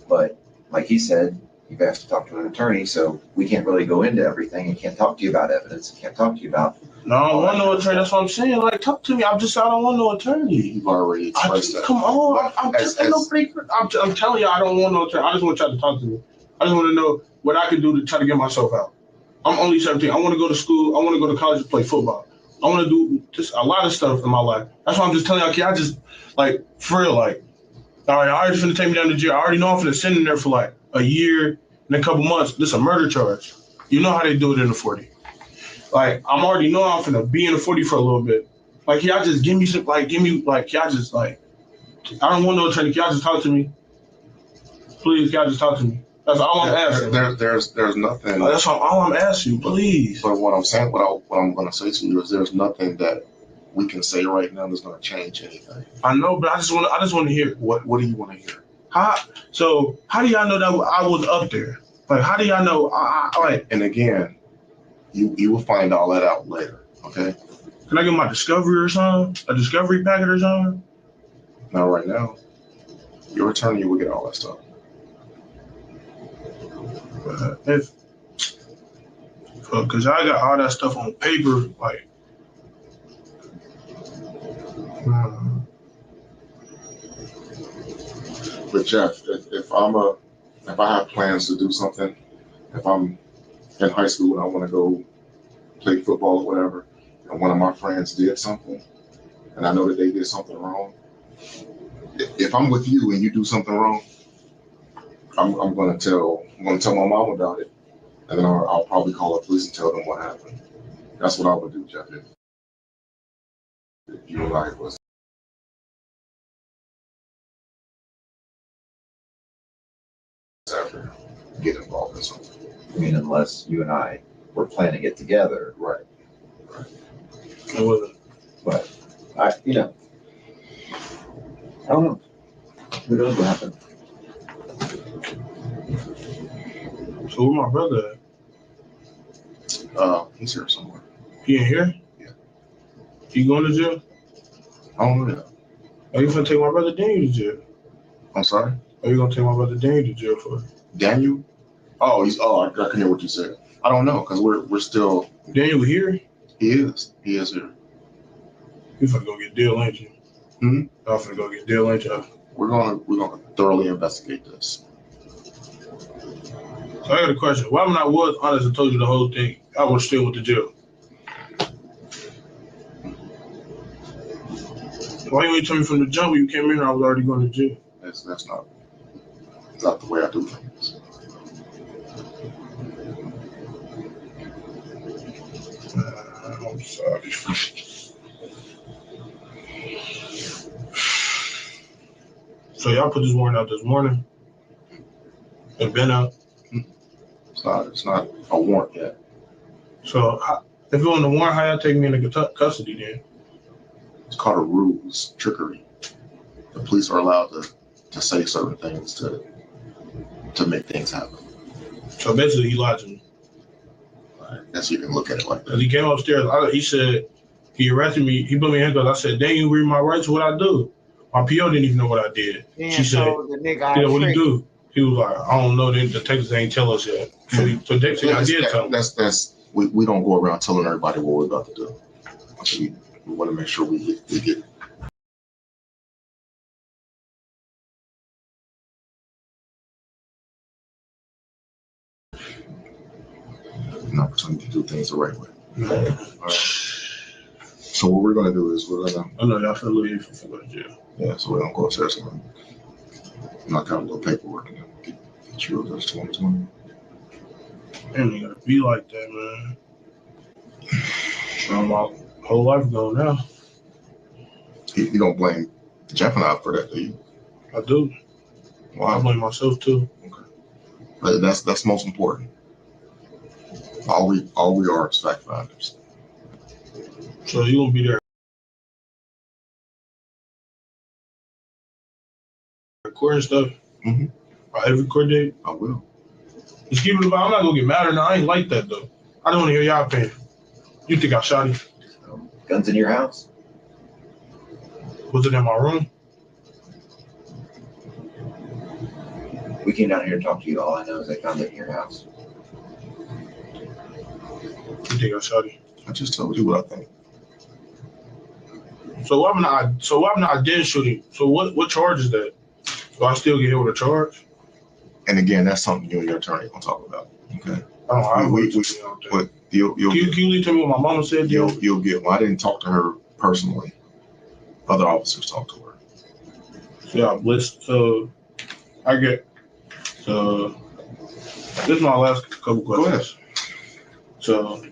But like he said, you have to talk to an attorney, so we can't really go into everything and can't talk to you about evidence. Can't talk to you about. No, I don't want no attorney. That's what I'm saying. Like, talk to me. I don't want no attorney. You've already expressed that. Come on. I'm telling you, I don't want no attorney. I just want y'all to talk to me. I just want to know what I can do to try to get myself out. I'm only 17. I want to go to school. I want to go to college to play football. I want to do just a lot of stuff in my life. That's why I'm just telling y'all, I just, like, for real, like, all right, I already finna take me down to jail. I already know I'm finna sit in there for, like, a year and a couple months. This is a murder charge. You know how they do it in the 40. Like, I'm already know I'm finna be in the 40 for a little bit. Like, y'all just give me some, like, y'all just, like, I don't want no attorney. Y'all just talk to me. Please, y'all just talk to me. That's all I'm asking. There's nothing. That's all I'm asking you, please. But what I'm saying, what I'm going to say to you is there's nothing that we can say right now that's going to change anything. I know, but I just want to hear. What do you want to hear? How do y'all know that I was up there? Like, how do y'all know? Like, and again, you will find all that out later. Okay. Can I get my discovery or something? A discovery packet or something? Not right now. Your attorney will get all that stuff. Because I got all that stuff on paper, like. But Jeff, if I have plans to do something, if I'm in high school and I want to go play football or whatever, and one of my friends did something, and I know that they did something wrong, if I'm with you and you do something wrong, I'm going to tell my mom about it, and then I'll probably call the police and tell them what happened. That's what I would do, Jeff. If you and I was. Ever get involved in something. I mean, unless you and I were planning it together. Right. I wasn't. But I don't know. Who knows what happened? So where my brother at? He's here somewhere. He in here? Yeah. He going to jail? I don't know that. Are you gonna take my brother Daniel to jail? I'm sorry? Are you gonna take my brother Daniel to jail for? Daniel? I can hear what you said. I don't know, because we're still. Daniel here? He is here. You finna go get Dale, ain't you? I'm finna go get Dale, ain't you? We're gonna thoroughly investigate this. So I got a question. Why when I was honest and told you the whole thing, I was still with the jail? Why you ain't tell me from the jump when you came in and I was already going to jail? That's not the way I do things. I'm sorry. So y'all put this warrant out this morning? It's been out? It's not a warrant yet. So if it was a warrant, how y'all take me into custody then? It's called a ruse, trickery. The police are allowed to say certain things to make things happen. So basically, he lied to me. I guess you can look at it like that. He came upstairs. He said he arrested me. He put me in handcuffs. I said, "Dang, you read my rights? What I do?" My PO didn't even know what I did. Damn, she said, so the nigga "Yeah, what do you do?" He was like, "I don't know. The detectives ain't tell us yet." So they said, "I did tell him." We don't go around telling everybody what we're about to do. We want to make sure we get an opportunity to do things the right way. All right. So what we're gonna do is we're gonna. I know y'all feel leave for going to jail. Yeah, so we're gonna go upstairs and knock out a little paperwork and get you those 2020. Man, you gotta be like that, man. My whole life ago now. You don't blame Jeff for that, do you? I do. Wow. I blame myself too. Okay. That's most important. All we are is fact finders. So you gonna be there recording stuff? Mm-hmm. Every court date? I will. Just keep it about. I'm not gonna get mad or not. I ain't like that though. I don't want to hear y'all opinion. You think I shot him? Guns in your house? Was it in my room? We came down here to talk to you. All I know is they found it in your house. You think I shot him? I just told you what I think. So what happened I did shoot him? So what charge is that? Do I still get hit with a charge? And again, that's something you and your attorney gonna talk about. Okay. I don't know. But you'll can you tell me what my mama said? You'll get. Well, I didn't talk to her personally. Other officers talked to her. Yeah, I get. This is my last couple questions. Go ahead. So.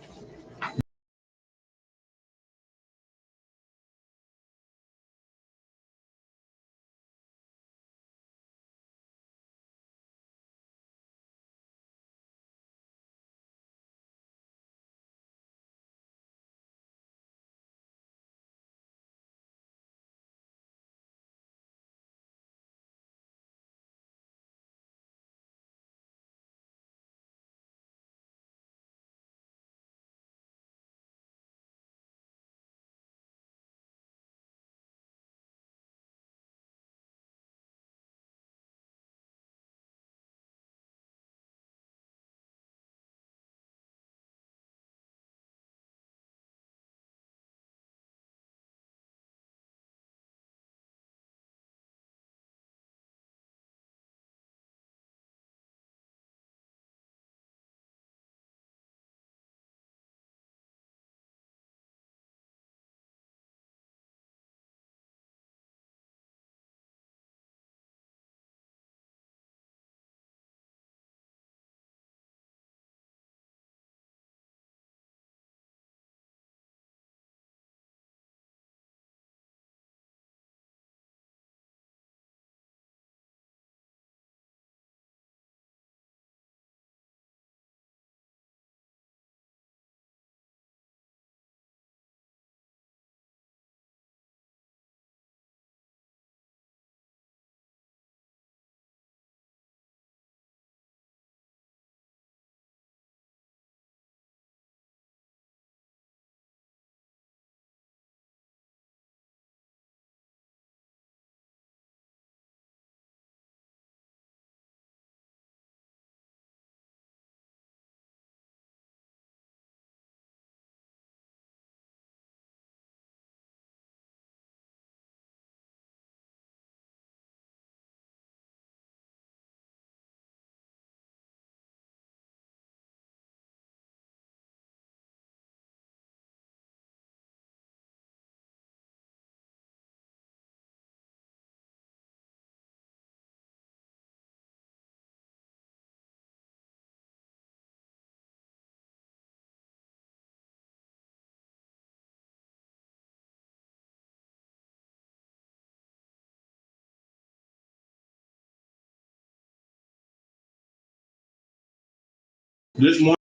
This morning.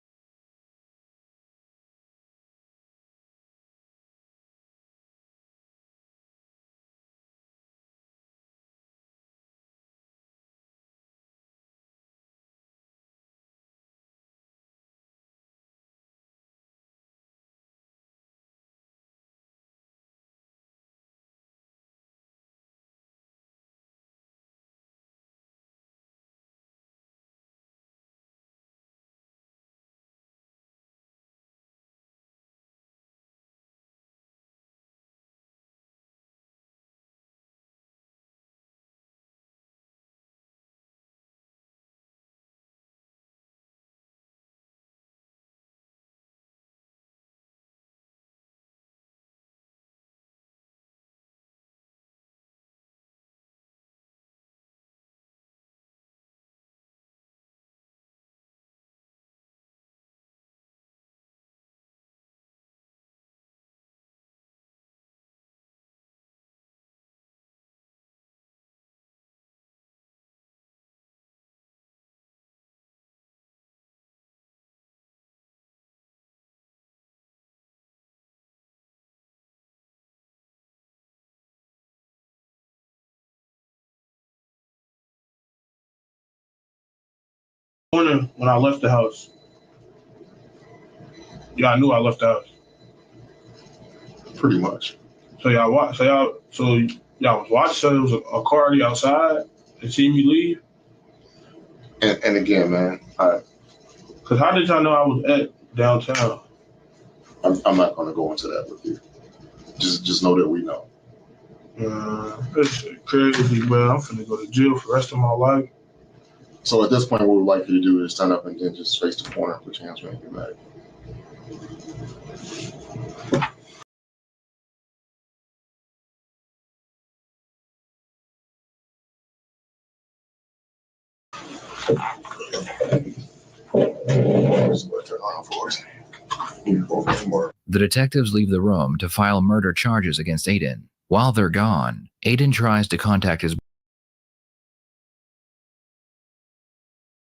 morning when I left the house. Yeah, I knew I left the house. Pretty much. So y'all was watching. So it was a car already outside and see me leave. And again, man, Cause how did y'all know I was at downtown? I'm not going to go into that with you. Just know that we know. It's crazy, man. I'm finna go to jail for the rest of my life. So at this point, what we'd like you to do is stand up and then just face the corner, put your hands behind your back. The detectives leave the room to file murder charges against Aiden. While they're gone, Aiden tries to contact his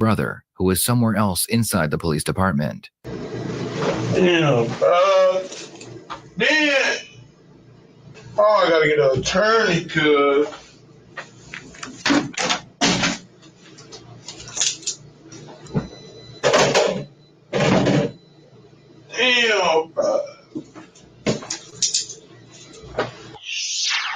brother, who is somewhere else inside the police department. Damn, damn. Oh, I gotta get an attorney, cuz. Damn, bro.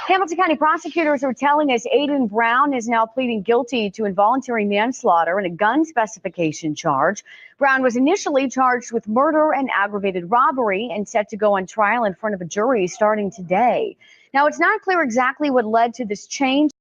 Hamilton County prosecutors are telling us Aiden Brown is now pleading guilty to involuntary manslaughter and a gun specification charge. Brown was initially charged with murder and aggravated robbery and set to go on trial in front of a jury starting today. Now, it's not clear exactly what led to this change.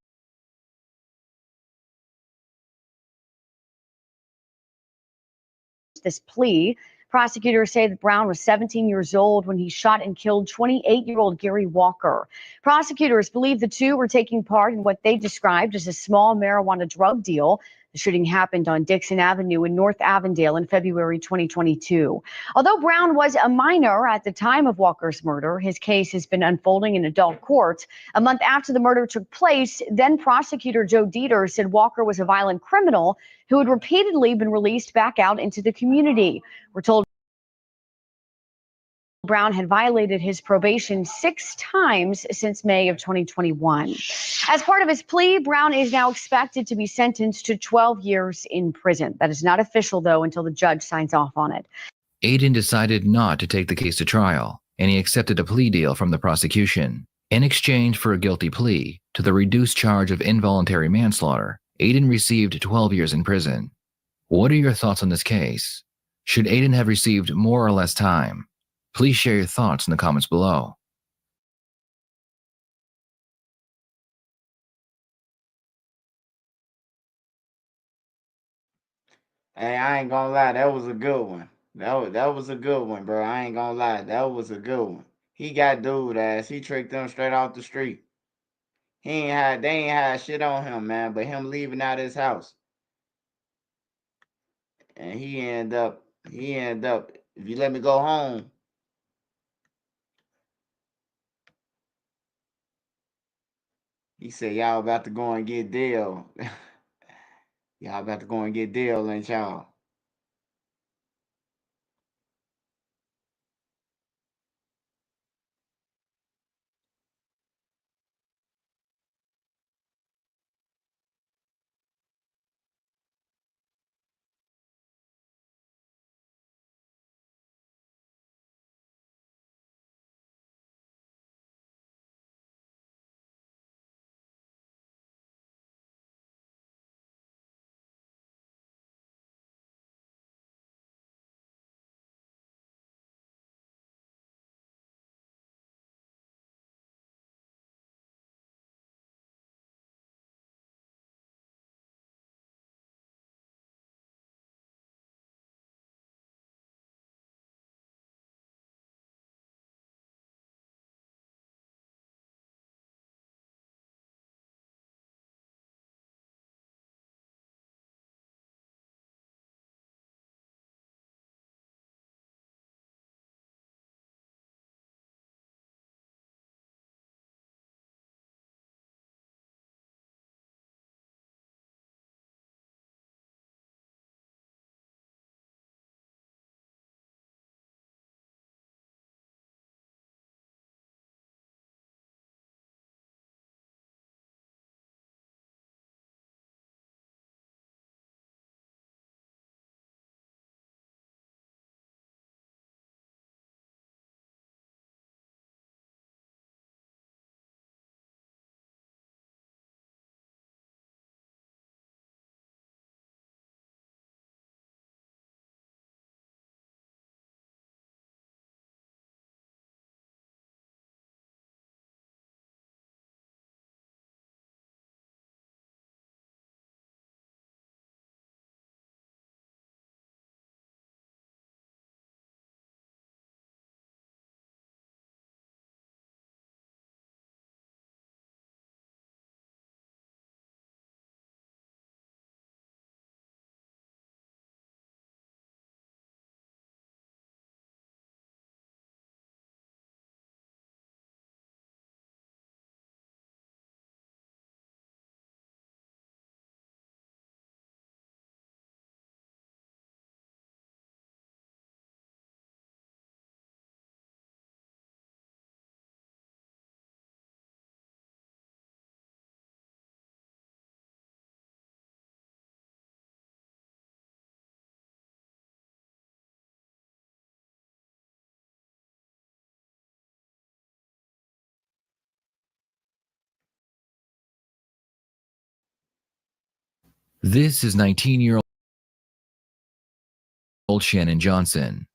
This plea. Prosecutors say that Brown was 17 years old when he shot and killed 28-year-old Gary Walker. Prosecutors believe the two were taking part in what they described as a small marijuana drug deal. The shooting happened on Dixon Avenue in North Avondale in February 2022. Although Brown was a minor at the time of Walker's murder, his case has been unfolding in adult court. A month after the murder took place, then prosecutor Joe Dieter said Walker was a violent criminal who had repeatedly been released back out into the community. We're told Brown had violated his probation 6 times since May of 2021. As part of his plea, Brown is now expected to be sentenced to 12 years in prison. That is not official, though, until the judge signs off on it. Aiden decided not to take the case to trial, and he accepted a plea deal from the prosecution. In exchange for a guilty plea to the reduced charge of involuntary manslaughter, Aiden received 12 years in prison. What are your thoughts on this case? Should Aiden have received more or less time? Please share your thoughts in the comments below. Hey, I ain't gonna lie, that was a good one. That was a good one, bro. I ain't gonna lie, that was a good one. He got dude ass. He tricked them straight off the street. They ain't had shit on him, man, but him leaving out his house. And he end up, if you let me go home. He said, y'all about to go and get Dale. Y'all about to go and get Dale, ain't y'all? This is 19-year-old Shannon Johnson.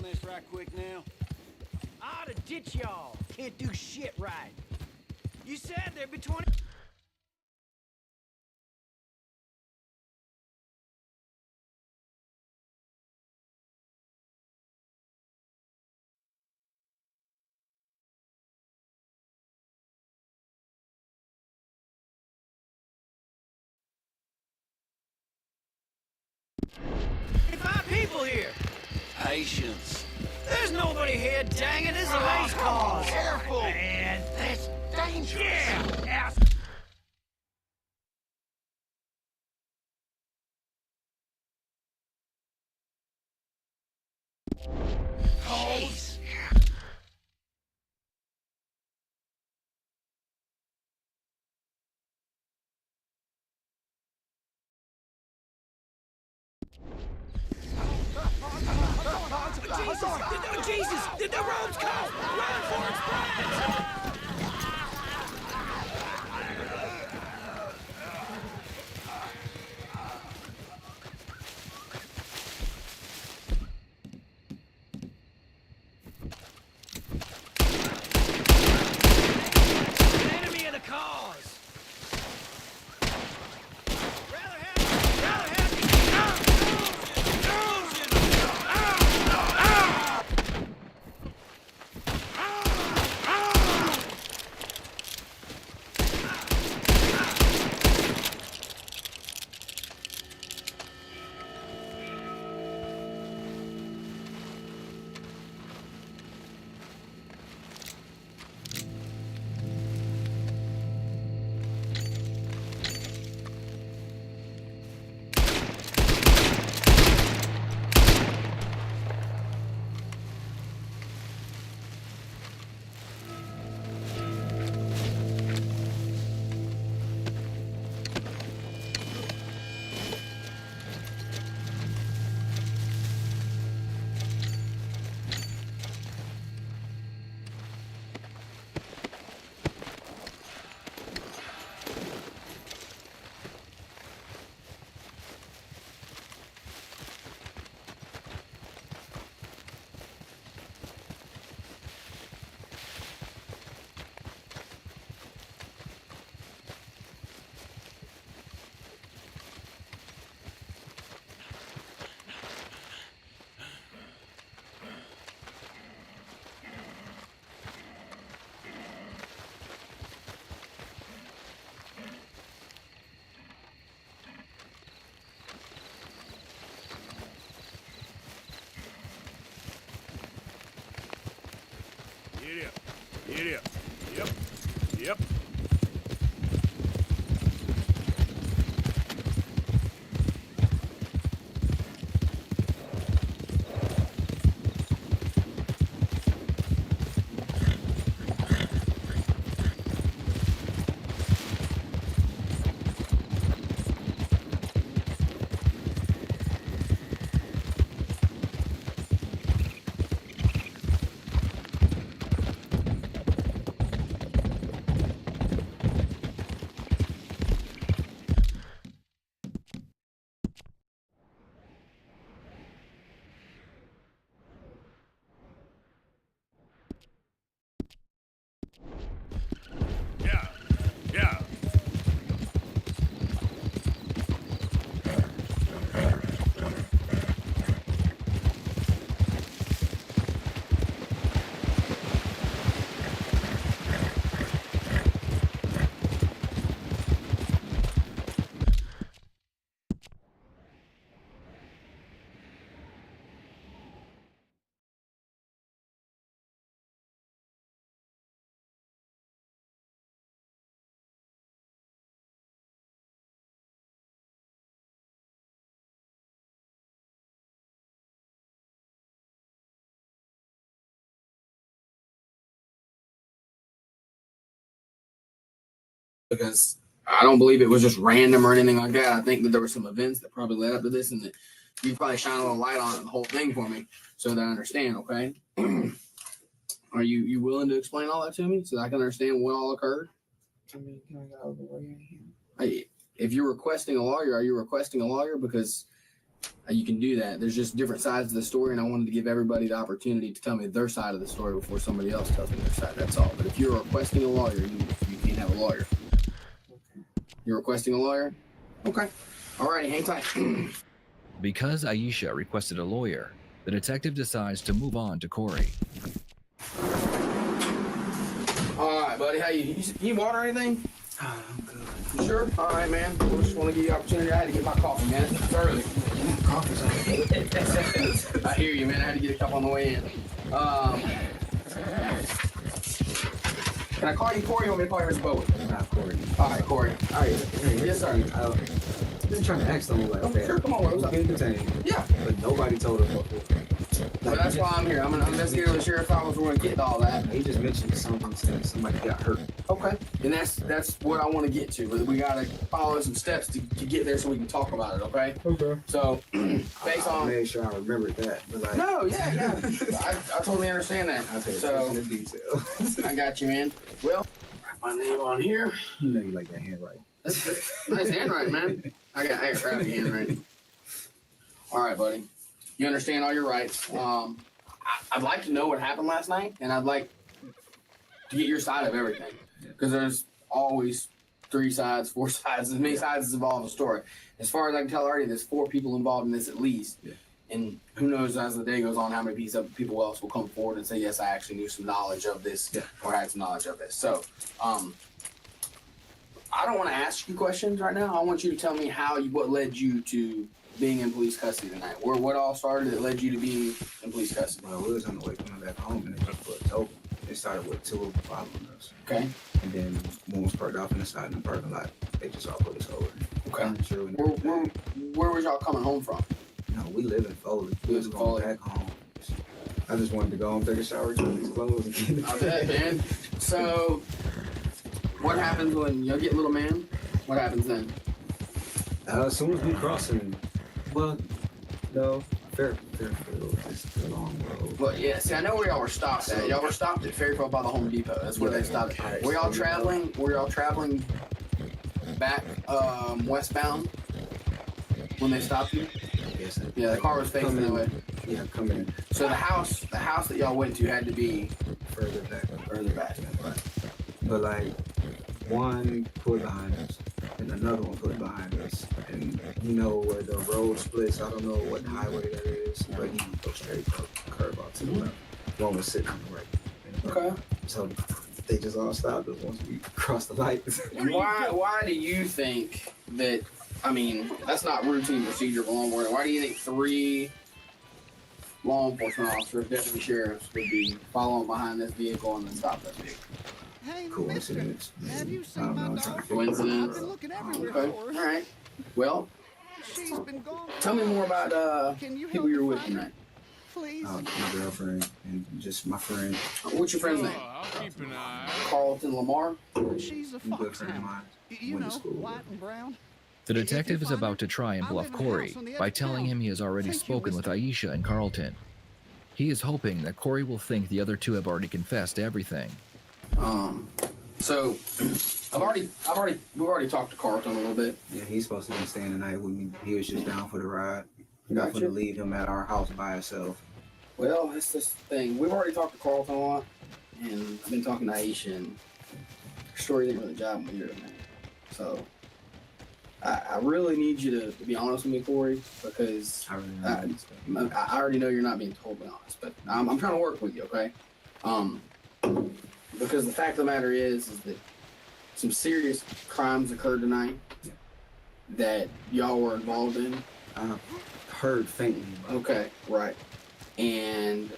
this right quick now? I ought to ditch y'all. Can't do shit right. You said there'd be 20... people here. Patience. There's nobody here, dang it. This is a race cause. Careful. Man, that's dangerous. Yeah. Jeez. Jesus! The road's cut! Run for its friends! Enemy of the cause! Get up. Get up. Yep. Yep. Because I don't believe it was just random or anything like that. I think that there were some events that probably led up to this, and that you probably shine a little light on the whole thing for me so that I understand. Okay, are you willing to explain all that to me so that I can understand what all occurred? I mean, can I go over where you're here? If you're requesting a lawyer, are you requesting a lawyer because you can do that. There's just different sides of the story, and I wanted to give everybody the opportunity to tell me their side of the story before somebody else tells me their side. That's all. But if you're requesting a lawyer, you can't have a lawyer. You're requesting a lawyer? Okay. All right, hang tight. Because Aisha requested a lawyer, the detective decides to move on to Corey. All right, buddy. How you need water or anything? I'm good. You sure? All right, man. I just want to give you the opportunity. I had to get my coffee, man. It's early. Coffee's I hear you, man. I had to get a cup on the way in. Can I call you Corey or want me to call you Mr. Bowen? Not Corey. All right, Corey. All right. Yes, sir. I've been trying to ask them, like, okay. Sure, come on, what was up? Yeah. But nobody told us before. Well, that's why I'm here. I'm an investigator with the sheriff's office. We're going to get to all that. He just mentioned something saying somebody got hurt. Okay. And that's what I want to get to. We got to follow some steps to get there so we can talk about it, okay? Okay. So, based on... I made sure I remembered that. But like, no, yeah. I totally understand that. I paid so, attention to detail. I got you, man. Well, write my name on here. You know you like that handwriting. Nice handwriting, man. I got crappy handwriting. All right, buddy. You understand all your rights. I'd like to know what happened last night, and I'd like to get your side of everything. Because there's always 3 sides, 4 sides, as many sides as involve a story. As far as I can tell already, there's 4 people involved in this at least. Yeah. And who knows as the day goes on how many people else will come forward and say, yes, I actually knew some knowledge of this or had some knowledge of this. So, I don't want to ask you questions right now. I want you to tell me what led you to being in police custody tonight. What all started that led you to being in police custody? Well, we was on the way coming back home and it just put open. It started with 2 of them following us. Okay. And then one was parked off in the side in the parking lot. They just all put us over. Okay. Sure where was y'all coming home from? No, we live in Foley. We was going back home. I just wanted to go home, take a shower, change these clothes, and get I bet, man. So, what happens when you get little man? What happens then? As soon as we crossing, well, no, Fairfield is the long road. Well, yeah. See, I know where y'all were stopped at. Y'all were stopped at Fairfield by the Home Depot. That's where they stopped. Were y'all traveling back westbound when they stopped you? Yes. Yeah, the car was facing that way. Yeah, coming in. So the house that y'all went to had to be further back. Right. But like one pulled behind us and another one pulled behind us. And you know where the road splits, I don't know what highway that is, but he goes straight curve out to the left. One was sitting on the right. Okay. So they just all stopped us once we crossed the lights. Why do you think that, I mean, that's not routine procedure for law enforcement. Why do you think 3 law enforcement officers, deputy sheriffs, would be following behind this vehicle and then stop this vehicle? Coincidence. Have you seen my dog? Coincidence? I've been looking everywhere Okay. for her. All right. Well, She's been gone. tell me more about people you were with tonight. Please. My girlfriend and just my friend. What's your friend's name? I'll keep an eye. Carlton Lamar? She's a Good friend of mine. You know, white and brown. The detective is about to try and bluff Corey by telling him he has already spoken with Aisha and Carlton. He is hoping that Corey will think the other 2 have already confessed everything. So we've already talked to Carlton a little bit. Yeah, he's supposed to be staying the night with me. He was just down for the ride. Gotcha. Not going to leave him at our house by himself. Well, that's this thing. We've already talked to Carlton a lot, and I've been talking to Aisha, and her story didn't really jive with me tonight. So I really need you to be honest with me, Corey, because I already know you're not being totally honest, but I'm trying to work with you, okay? Because the fact of the matter is that some serious crimes occurred tonight that y'all were involved in. I've heard faintly. Okay, right. And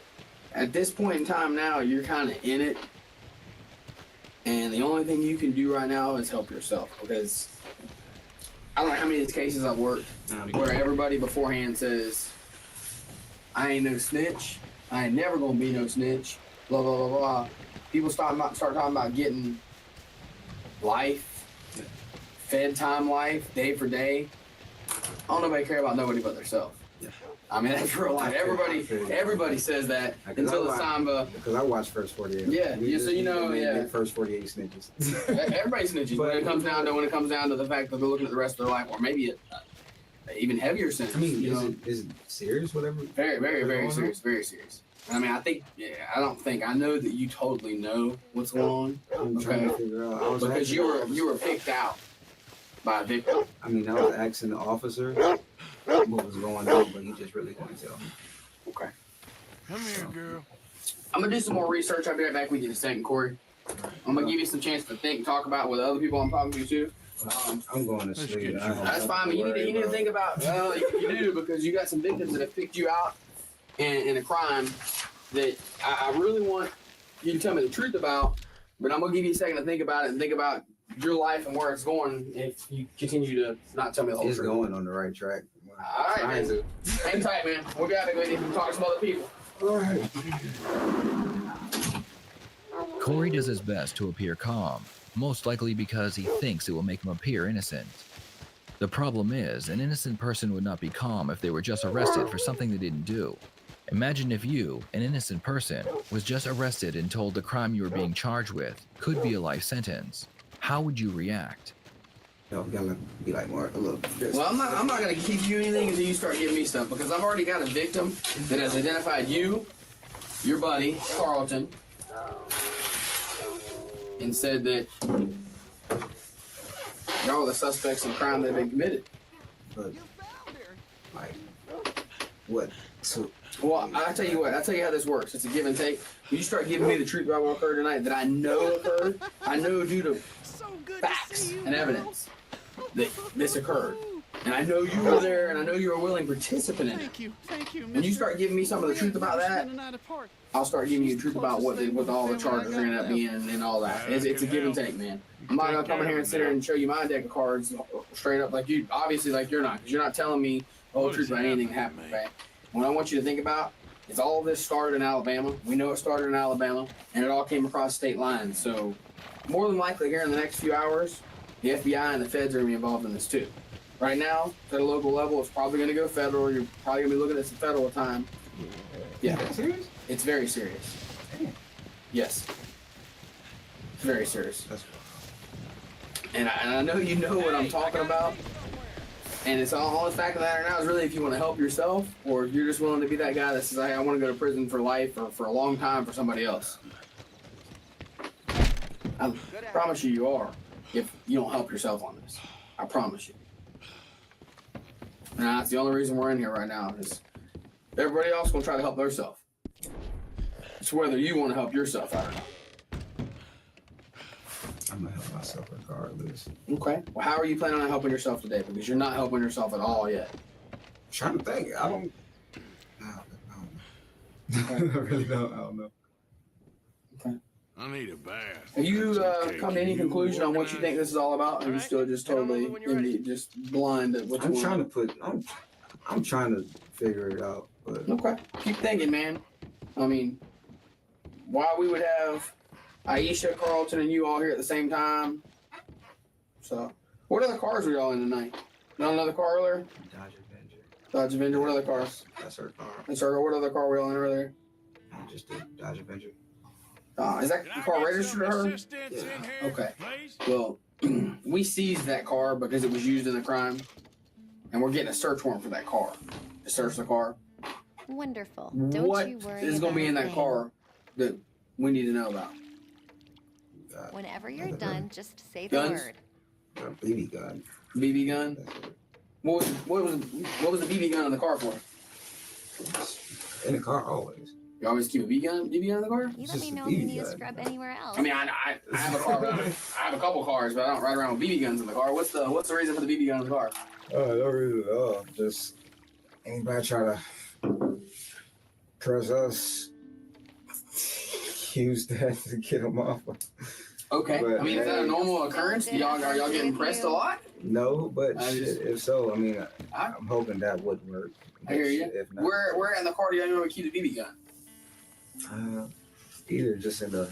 at this point in time now, you're kind of in it. And the only thing you can do right now is help yourself, because I don't know how many of these cases I've worked where everybody beforehand says, I ain't no snitch. I ain't never gonna be no snitch. Blah, blah, blah, blah. People start talking about getting life, fed time life, day for day. I don't nobody care about nobody but themselves. Yeah. I mean, that's real life. Everybody says that until it's time. Because I watched First 48. Yeah, so you know, yeah. First 48 snitches. Everybody snitches when it comes down to the fact that they're looking at the rest of their life, or maybe even heavier sentence. I mean, you know, is it serious? Whatever. very, very, very serious. Very serious. I mean, I know that you totally know what's going on. I'm trying to figure out. Because you were picked out by a victim. I mean, I was asking the officer what was going on, but he just really couldn't tell me. Okay. Come here, girl. I'm gonna do some more research. I'll be right back with you in a second, Corey. I'm gonna give you some chance to think and talk about with other people I'm talking to too. I'm going to sleep. That's fine, but you need to think about. Well, you do because you got some victims that have picked you out in a crime that I really want you to tell me the truth about. But I'm gonna give you a second to think about it and think about your life and where it's going if you continue to not tell me the whole truth. It's going on the right track. All right, man. Hang tight, man. We got to go and talk to some other people. All right. Corey does his best to appear calm, most likely because he thinks it will make him appear innocent. The problem is, an innocent person would not be calm if they were just arrested for something they didn't do. Imagine if you, an innocent person, was just arrested and told the crime you were being charged with could be a life sentence. How would you react? No, I'm gonna be like more a little. Well, I'm not gonna keep you anything until you start giving me stuff because I've already got a victim that has identified you, your buddy Carlton, and said that y'all are the suspects in the crime that have been committed. But like, what? So, well, I'll tell you how this works. It's a give and take. When you start giving me the truth about what occurred tonight that I know occurred, I know due to facts and evidence that this occurred. And I know you were there, and I know you were a willing participant in it. Thank you. When you start giving me some of the truth about that, I'll start giving you the truth about what all the charges are going to end up being and all that. It's a give and take, man. I'm not going to come in here and sit here and show you my deck of cards straight up like you, obviously like you're not, because you're not telling me the whole truth about anything that happened, okay? What I want you to think about is all of this started in Alabama. We know it started in Alabama, and it all came across state lines. So more than likely here in the next few hours, the FBI and the feds are going to be involved in this too. Right now, at a local level, it's probably going to go federal. You're probably going to be looking at some federal time. Yeah. Serious? It's very serious. Yes. It's very serious. And I know you know what I'm talking about. And it's all the fact of the matter now is really if you want to help yourself or if you're just willing to be that guy that says, hey, I want to go to prison for life or for a long time for somebody else. I promise you are if you don't help yourself on this. I promise you. And that's the only reason we're in here right now is everybody else will try to help themselves. It's whether you want to help yourself, I don't know. I'm gonna help myself regardless. Okay. Well, how are you planning on helping yourself today? Because you're not helping yourself at all yet. I'm trying to think. I don't know. I really don't. I don't know. Okay. I need a bath. Have you come to any conclusion on what you think this is all about? Or are you still just totally just blind at what's I'm going trying on? to put. I'm trying to figure it out. But Okay. Keep thinking, man. I mean, why we would have Aisha, Carlton, and you all here at the same time. So, what other cars were y'all in tonight? Not another car earlier? Dodge Avenger. Dodge Avenger. What other cars? That's her car. That's her. What other car were y'all in earlier? Just a Dodge Avenger. Is that car registered to her? Yeah. Okay. Well, we seized that car because it was used in the crime, and we're getting a search warrant for that car to search the car. Wonderful. Don't What you worry. is going to be in that car that we need to know about? Whenever you're done, just say Guns? the word. A BB gun. BB gun? What was the BB gun in the car for? In the car always. You always keep a BB gun in the car? You let me know if you need to scrub anywhere else. I mean, I have a car, but I have a couple cars, but I don't ride around with BB guns in the car. What's the reason for the BB gun in the car? No reason at all. Just anybody try to press us, use that to get them off. Okay. But, I mean, is that a normal occurrence? Are y'all getting pressed a lot? No, but if so, I mean, I'm hoping that would work. I hear you. If not, Where in the car do y'all normally keep the BB gun? Either just in the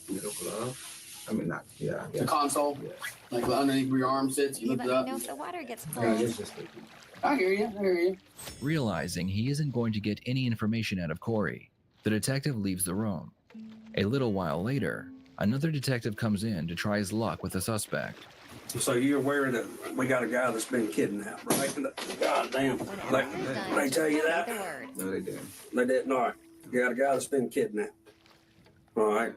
middle glove. I mean, not, yeah. The console? Yeah. Like underneath where your arm sits, you You lift let it me up? know if the water gets Yeah, cold. it's just I hear you. Realizing he isn't going to get any information out of Corey, the detective leaves the room. A little while later, another detective comes in to try his luck with the suspect. So you're aware that we got a guy that's been kidnapped, right? God damn. They tell you that? No, they didn't. They didn't. All right. You got a guy that's been kidnapped. All right.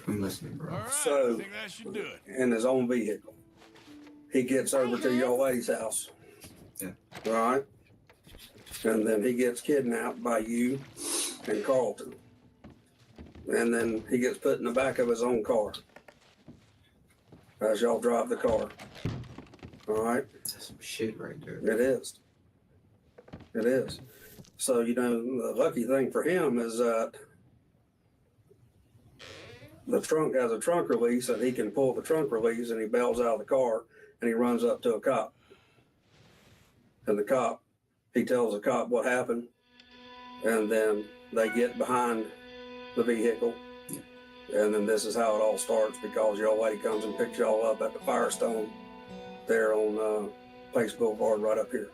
I'm listening, bro. All right, So- I think that should do it. In his own vehicle. He gets over to your lady's house. Yeah. All right. And then he gets kidnapped by you and Carlton. And then he gets put in the back of his own car as y'all drive the car. All right. That's some shit right there. It is. It is. So, you know, the lucky thing for him is that the trunk has a trunk release and he can pull the trunk release and he bails out of the car and he runs up to a cop. And the cop, he tells the cop what happened, and then they get behind the vehicle. And then this is how it all starts, because your old lady comes and picks y'all up at the Firestone there on Pace Boulevard right up here.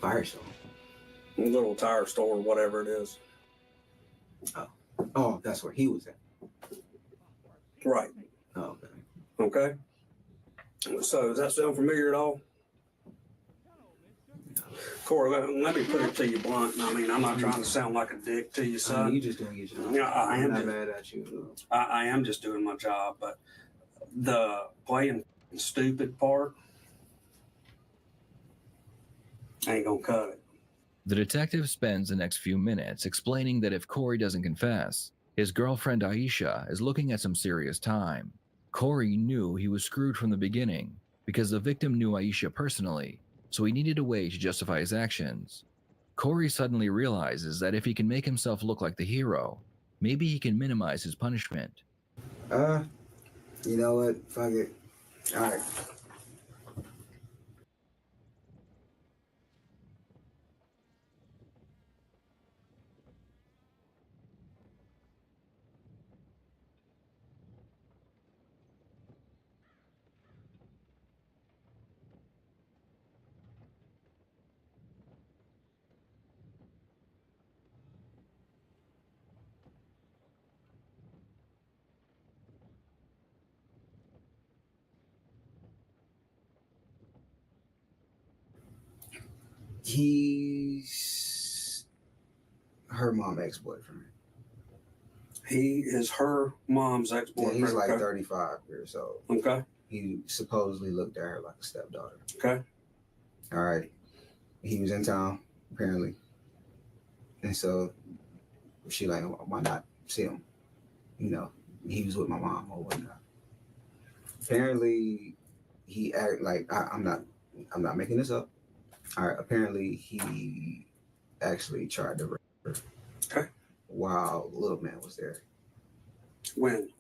Firestone? A little tire store, whatever it is. Oh, that's where he was at. Right. Oh, okay. Okay. So does that sound familiar at all? Corey, let me put it to you blunt. I mean, I'm not trying to sound like a dick to you, son. You just doing your job. Yeah, I am. I'm not just- mad at you. I am just doing my job, but the playing stupid part ain't gonna cut it. The detective spends the next few minutes explaining that if Corey doesn't confess, his girlfriend Aisha is looking at some serious time. Corey knew he was screwed from the beginning because the victim knew Aisha personally, so he needed a way to justify his actions. Corey suddenly realizes that if he can make himself look like the hero, maybe he can minimize his punishment. You know what? Fuck it. All right. He's her mom ex-boyfriend. He is her mom's Yeah, ex-boyfriend. he's like okay? 35 years old. Okay. He supposedly looked at her like a stepdaughter. Okay. All right. He was in town, apparently. And so she like, why not see him? You know, he was with my mom or whatnot. Apparently, he act like I'm not making this up. All right. Apparently, he actually tried to rape her. Okay. While little man was there. When?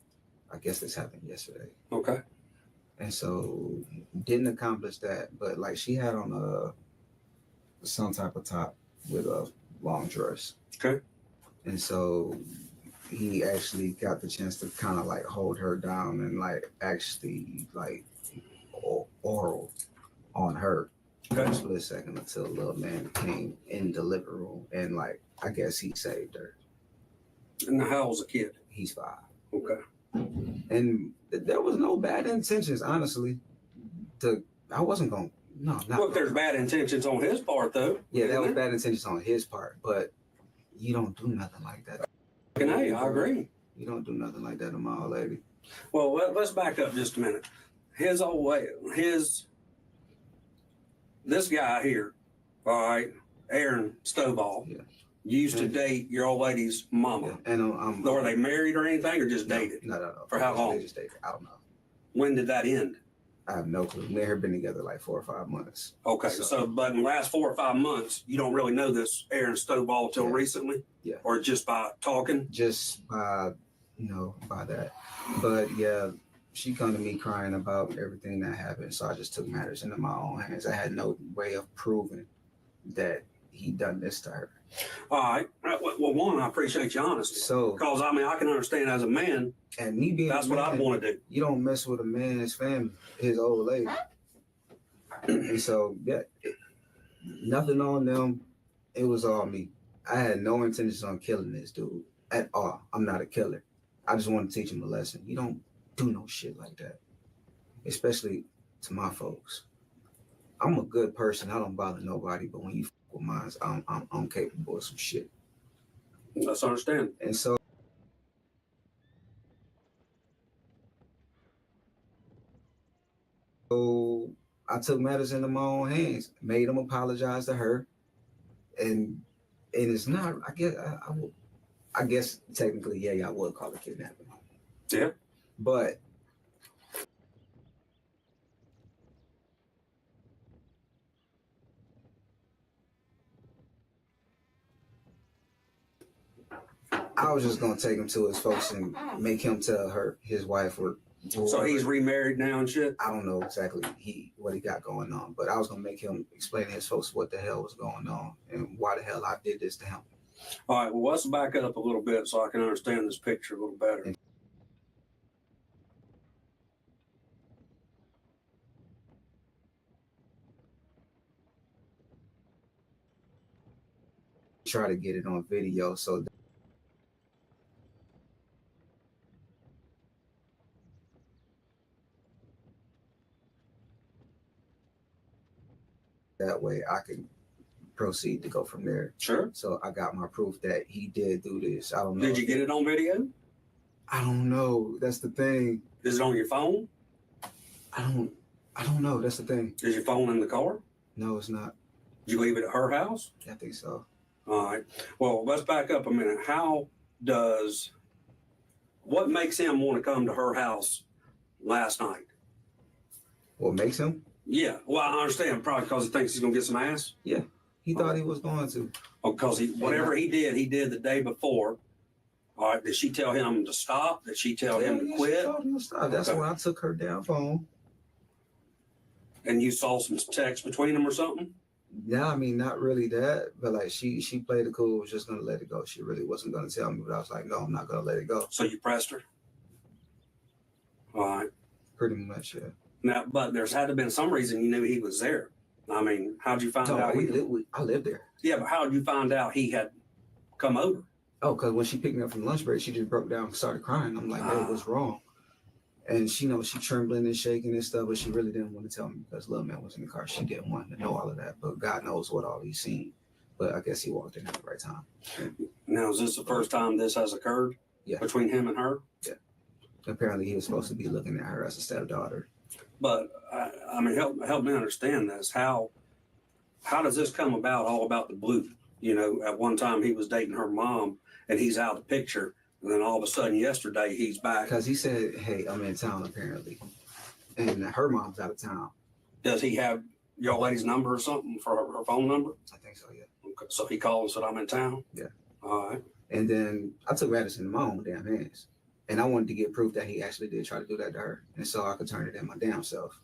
I guess this happened yesterday. Okay. And so didn't accomplish that, but like she had on some type of top with a long dress. Okay. And so he actually got the chance to kind of like hold her down and like actually like oral on her for a split second until the little man came in the living room and like I guess he saved her. And how old's the kid? He's 5. Okay. And there was no bad intentions, honestly. I wasn't going. No, not. Look, there's bad intentions on his part, though. Yeah, that was bad intentions on his part, but you don't do nothing like that. And hey, I agree. You don't do nothing like that to my old lady. Well, let's back up just a minute. His old way, this guy here, all right, Aaron Stovall, used to date your old lady's mama. And are they married or anything, or just dated? No. For how long? They just dated. I don't know. When did that end? I have no clue. Me and her been together like 4 or 5 months. Okay, so but in the last 4 or 5 months, you don't really know this Aaron Stovall till recently? Yeah. Or just by talking? Just by, by that. But yeah, she come to me crying about everything that happened. So I just took matters into my own hands. I had no way of proving that he done this to her. All right. Well, one, I appreciate your honesty. So, because I mean, I can understand as a man, and me being that's what I'd want to do. You don't mess with a man's family, his old lady. And so, yeah, nothing on them. It was all me. I had no intentions on killing this dude at all. I'm not a killer. I just want to teach him a lesson. You don't do no shit like that, especially to my folks. I'm a good person. I don't bother nobody, but when you fuck with mine, I'm capable of some shit. Let's understand. And so I took matters into my own hands, made him apologize to her, and it's not. I guess technically, yeah, I would call it kidnapping. Yeah, but I was just gonna take him to his folks and make him tell his wife or. So he's remarried now and shit? I don't know exactly what he got going on, but I was gonna make him explain to his folks what the hell was going on and why the hell I did this to him. All right, well, let's back up a little bit so I can understand this picture a little better. Try to get it on video so that way I can proceed to go from there. Sure. So I got my proof that he did do this. I don't know. Did you get it on video? I don't know. That's the thing. Is it on your phone? I don't know. That's the thing. Is your phone in the car? No, it's not. Did you leave it at her house? I think so. All right. Well, let's back up a minute. What makes him want to come to her house last night? What makes him? Yeah. Well, I understand. Probably because he thinks he's going to get some ass. Yeah. He thought he was going to. Oh, because whatever he did the day before. All right. Did she tell him to stop? Did she tell him to quit? She told him to stop. That's when I took her down phone. And you saw some text between them or something? Yeah, I mean, not really that, but like she played it cool, was just gonna let it go. She really wasn't gonna tell me, but I was like, no, I'm not gonna let it go. So you pressed her? All right. Pretty much, yeah. Now, but there's had to have been some reason you knew he was there. I mean, how'd you find out? I lived there. Yeah, but how'd you find out he had come over? Oh, because when she picked me up from lunch break, she just broke down and started crying. I'm like, hey, what's wrong? And she knows she trembling and shaking and stuff, but she really didn't want to tell me because little man was in the car. She didn't want to know all of that, but God knows what all he's seen. But I guess he walked in at the right time. Now, is this the first time this has occurred? Yeah. Between him and her? Yeah. Apparently, he was supposed to be looking at her as a stepdaughter. But I mean, help me understand this. How does this come about? All about the blue? You know, at one time he was dating her mom, and he's out of the picture. And then all of a sudden, yesterday, he's back. Because he said, hey, I'm in town, apparently. And her mom's out of town. Does he have your lady's number or something for her phone number? I think so, yeah. Okay. So he called and said, I'm in town? Yeah. All right. And then I took matters in my own damn hands. And I wanted to get proof that he actually did try to do that to her. And so I could turn it in my damn self.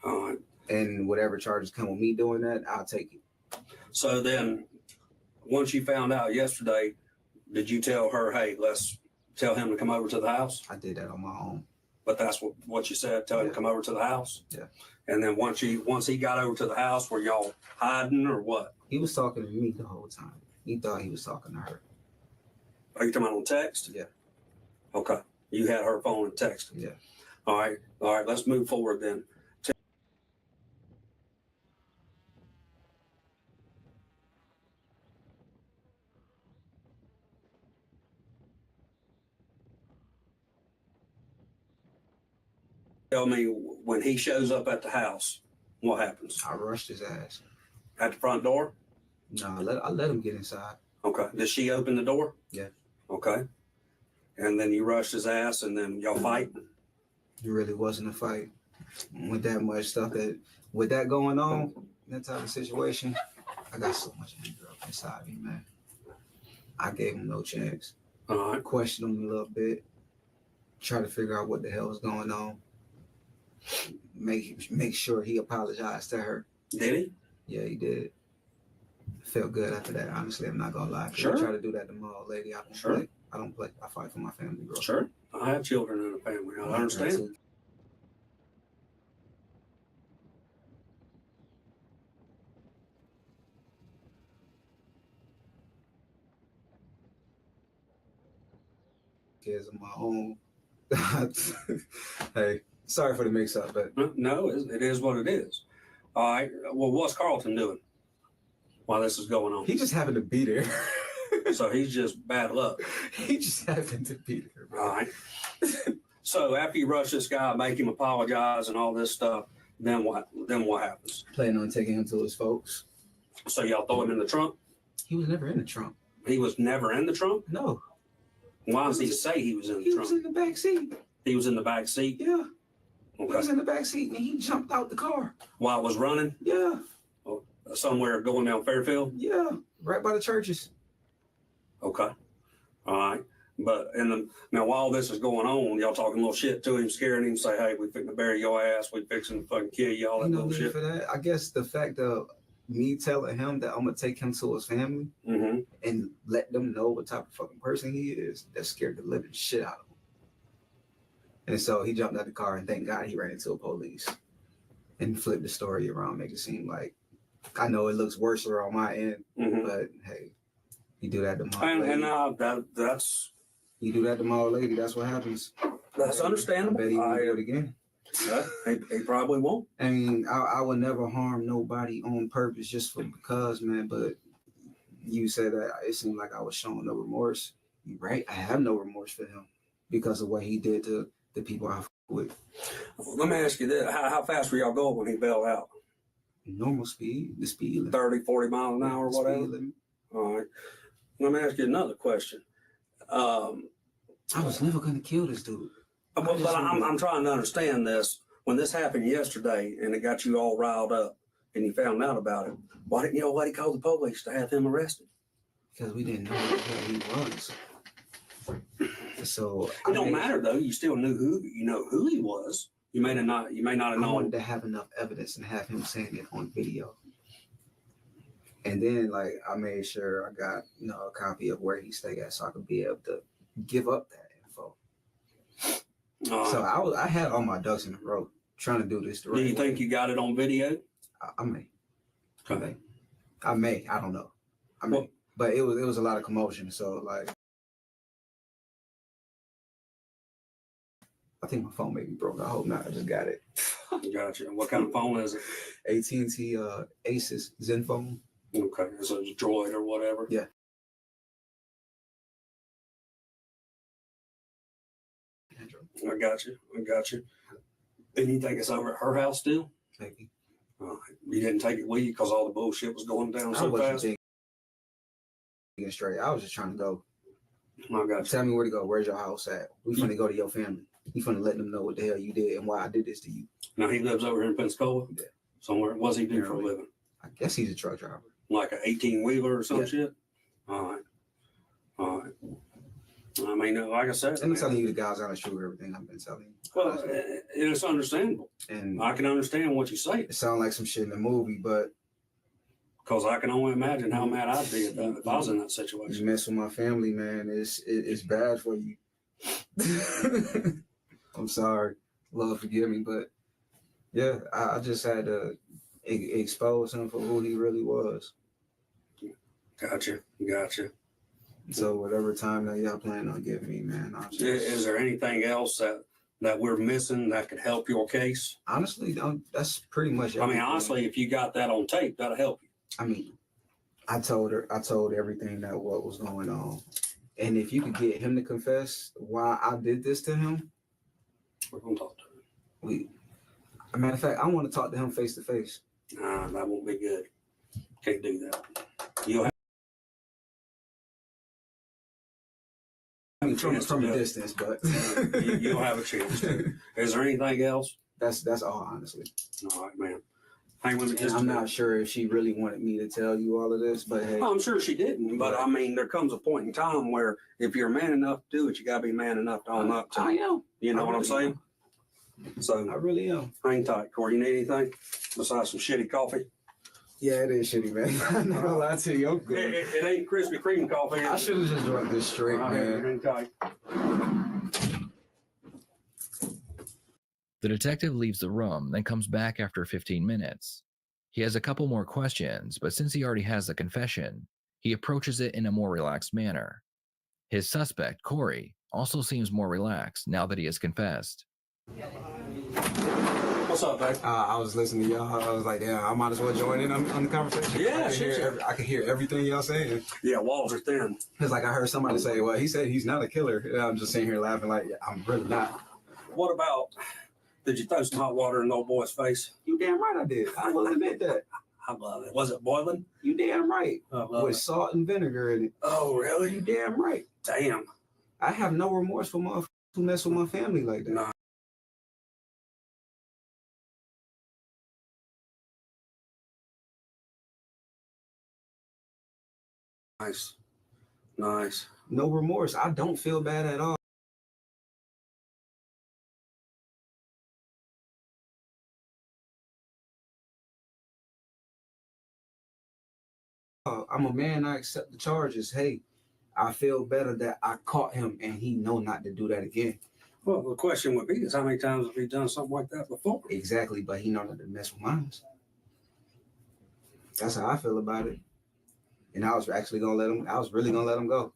All right. And whatever charges come with me doing that, I'll take it. So then, once you found out yesterday, did you tell her, hey, let's tell him to come over to the house? I did that on my own. But that's what you said, tell him to come over to the house? Yeah. And then once he got over to the house, were y'all hiding or what? He was talking to me the whole time. He thought he was talking to her. Are you talking about on text? Yeah. Okay. You had her phone and text. Yeah. All right. Let's move forward then. Tell me, when he shows up at the house, what happens? I rushed his ass. At the front door? No, I let him get inside. Okay. Did she open the door? Yeah. Okay. And then you rushed his ass and then y'all fight? It really wasn't a fight. With that much stuff with that going on, that type of situation, I got so much anger up inside me, man. I gave him no chance. All right. Questioned him a little bit. Try to figure out what the hell was going on. Make sure he apologized to her. Did he? Yeah, he did. Felt good after that. Honestly, I'm not gonna lie. Sure. I try to do that to my old lady. I don't play. I don't play. I fight for my family, bro. Sure. I have children in a family. I understand. Kids of my own. Hey, sorry for the mix-up, but No, it is what it is. All right. Well, what's Carlton doing while this is going on? he just happened to be there. So he's just bad luck. He just happened to be there, bro. All right. So after you rush this guy, make him apologize and all this stuff, then what? Then what happens? Planning on taking him to his folks. So y'all throw him in the trunk? He was never in the trunk. He was never in the trunk? No. Why does he say he was in the He trunk? was in the back seat. He was in the back seat? Yeah. He Okay. was in the back seat and he jumped out the car. While it was running? Yeah. Somewhere going down Fairfield? Yeah. Right by the churches. Okay. All right. But now while this is going on, y'all talking a little shit to him, scaring him, say, hey, we fixing to bury your ass, we fixing to fucking kill you, all that Ain't no need bullshit. for that. I guess the fact of me telling him that I'm gonna take him to his family Mm-hmm. and let them know what type of fucking person he is, that scared the living shit out of him. And so he jumped out the car and thank God he ran into a police and flipped the story around, make it seem like, I know it looks worse on my end, Mm-hmm. but hey, you do that to my And lady. that's You do that to my old lady, that's what happens. understandable. I bet he won't do it again. He probably won't. I mean, I would never harm nobody on purpose just because, man. But you said that it seemed like I was showing no remorse. You're right. I have no remorse for him because of what he did to the people I with. Let me ask you this. How fast were y'all going when he bailed out? Normal speed, the speed limit. 30, 40 miles an hour, The whatever? speed limit. All right. Let me ask you another question. I was never gonna kill this dude. But I'm trying to understand this. When this happened yesterday and it got you all riled up and you found out about it, why didn't your lady call the police to have him arrested? Because we didn't know who he was. So It don't matter though. You still knew who he was. You may not have I known. wanted to have enough evidence and have him saying it on video. And then, like, I made sure I got, a copy of where he stayed at, so I could be able to give up that info. So I had all my ducks in a row, trying to do this the right Do you way. think you got it on video? I may. Okay. I may. I don't know. I may. But it was a lot of commotion. So like, I think my phone may be broke. I hope not. I just got it. Gotcha. What kind of phone is it? AT&T Asus Zenfone. Okay, so it's a Droid or whatever. Yeah. I got you. And you think it's over at her house still? Maybe. You didn't take it with you because all the bullshit was going down I so wasn't fast? thinking straight. I was just trying to go. I got you. Tell me where to go. Where's your house at? We finna go to your family. You finna let them know what the hell you did and why I did this to you. Now he lives over here in Pensacola? Yeah. Somewhere. What's he do for a living? I guess he's a truck driver. Like an 18-wheeler or some Yeah. shit? All right. I mean, like I said, I'm telling you the guys on the street everything I've been telling you. well, it's understandable. And I can understand what you say it sounds like some shit in the movie, but because I can only imagine how mad I'd be if I was in that situation. you mess with my family, man. It's bad for you. I'm sorry. Lord, forgive me, but yeah, I just had to expose him for who he really was. Gotcha. So whatever time that y'all plan on giving me, man, I'll just... Is there anything else that we're missing that could help your case? Honestly, that's pretty much I mean, everything. honestly, if you got that on tape, that'll help you. I mean, I told everything that what was going on. And if you could get him to confess why I did this to him, we're gonna talk to him. A matter of fact, I want to talk to him face to face. Nah, that won't be good. Can't do that. You'll have I mean, from a distance, but you'll have a chance to. Is there anything else? That's all, honestly. All right, man. Hang with me And just a I'm minute. not sure if she really wanted me to tell you all of this, but hey, I'm sure she didn't, but I mean, there comes a point in time where if you're man enough to do it, you gotta be man enough to own up to I it. am. You know I what I'm really saying? So I really am. hang tight, Corey. You need anything besides some shitty coffee? Yeah, it is shitty, man. I'm not gonna lie to you. I'm good. It ain't Krispy Kreme coffee. I should have just drunk this straight, All right, man. hang tight. The detective leaves the room, then comes back after 15 minutes. He has a couple more questions, but since he already has the confession, he approaches it in a more relaxed manner. His suspect, Corey, also seems more relaxed now that he has confessed. What's up, babe? I was listening to y'all. I was like, yeah, I might as well join in on the conversation. Yeah, I can hear everything y'all saying. Yeah, walls are thin. It's like I heard somebody say, well, he said he's not a killer. And I'm just sitting here laughing like, yeah, I'm really not. What about, did you throw some hot water in the old boy's face? You damn right I did. I will admit that. I love it. Was it boiling? You damn right. With salt and vinegar in it. Oh, really? You damn right. Damn. I have no remorse for motherfuckers who mess with my family like that. Nah. Nice. No remorse. I don't feel bad at all. I'm a man. I accept the charges. Hey, I feel better that I caught him and he know not to do that again. Well, the question would be is how many times have he done something like that before? Exactly, but he know not to mess with mine. That's how I feel about it. And I was actually gonna let him. I was really gonna let him go.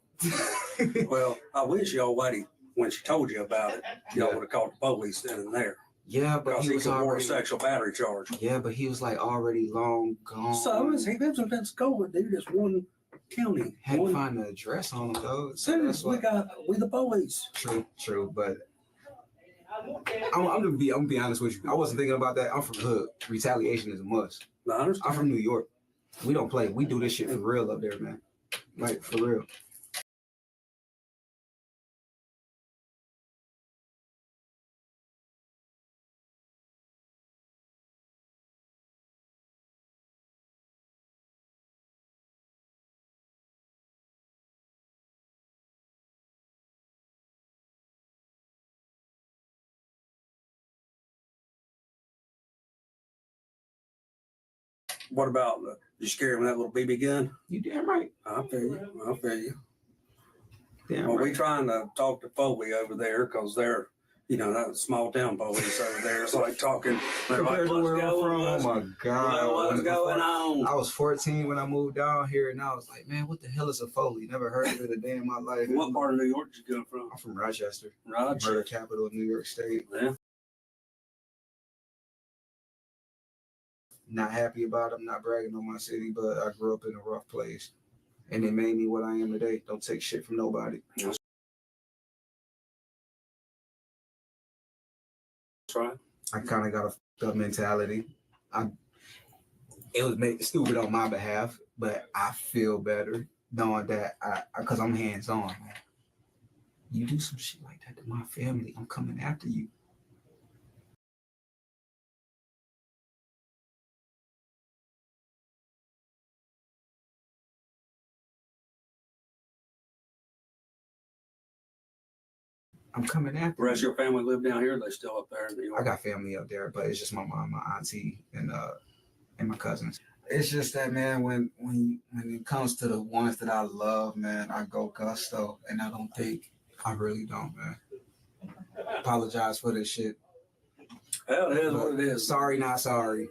Well, I wish your lady, when she told you about it, y'all would have called the police then and there. Yeah, but because he was could more already sexual battery charge. Yeah, but he was like already long gone. So is he lives in Pensacola, dude. It's one county. Had to find the address on him though. So that's we the police. True, but I'm gonna be honest with you. I wasn't thinking about that. I'm from the hood. Retaliation is a must. No, I understand. I'm from New York. We don't play. We do this shit for real up there, man. Like for real. What about you scare him with that little BB gun? You damn right. I feel you. Damn well, right. we trying to talk to Foley over there because they're, that small town police over there. It's like talking. They're like, Compared to where I'm from, oh my God. What's going on? I was 14 when I moved down here, and I was like, man, what the hell is a Foley? Never heard of it a day in my life. What part of New York did you come from? I'm from Rochester. Rochester. Murder capital of New York State. Yeah. Not happy about it. I'm not bragging on my city, but I grew up in a rough place. And it made me what I am today. Don't take shit from nobody. That's right. I kind of got a fucked up mentality. It was made stupid on my behalf, but I feel better knowing that because I'm hands-on. Man. You do some shit like that to my family, I'm coming after you. I'm coming after the rest of your family live down here? They still up there in New York? I got family up there, but it's just my mom, my auntie, and my cousins. It's just that, man, when it comes to the ones that I love, man, I go gusto, and I don't think, I really don't, man. Apologize for this shit. Hell, it is what it is. Sorry, not sorry.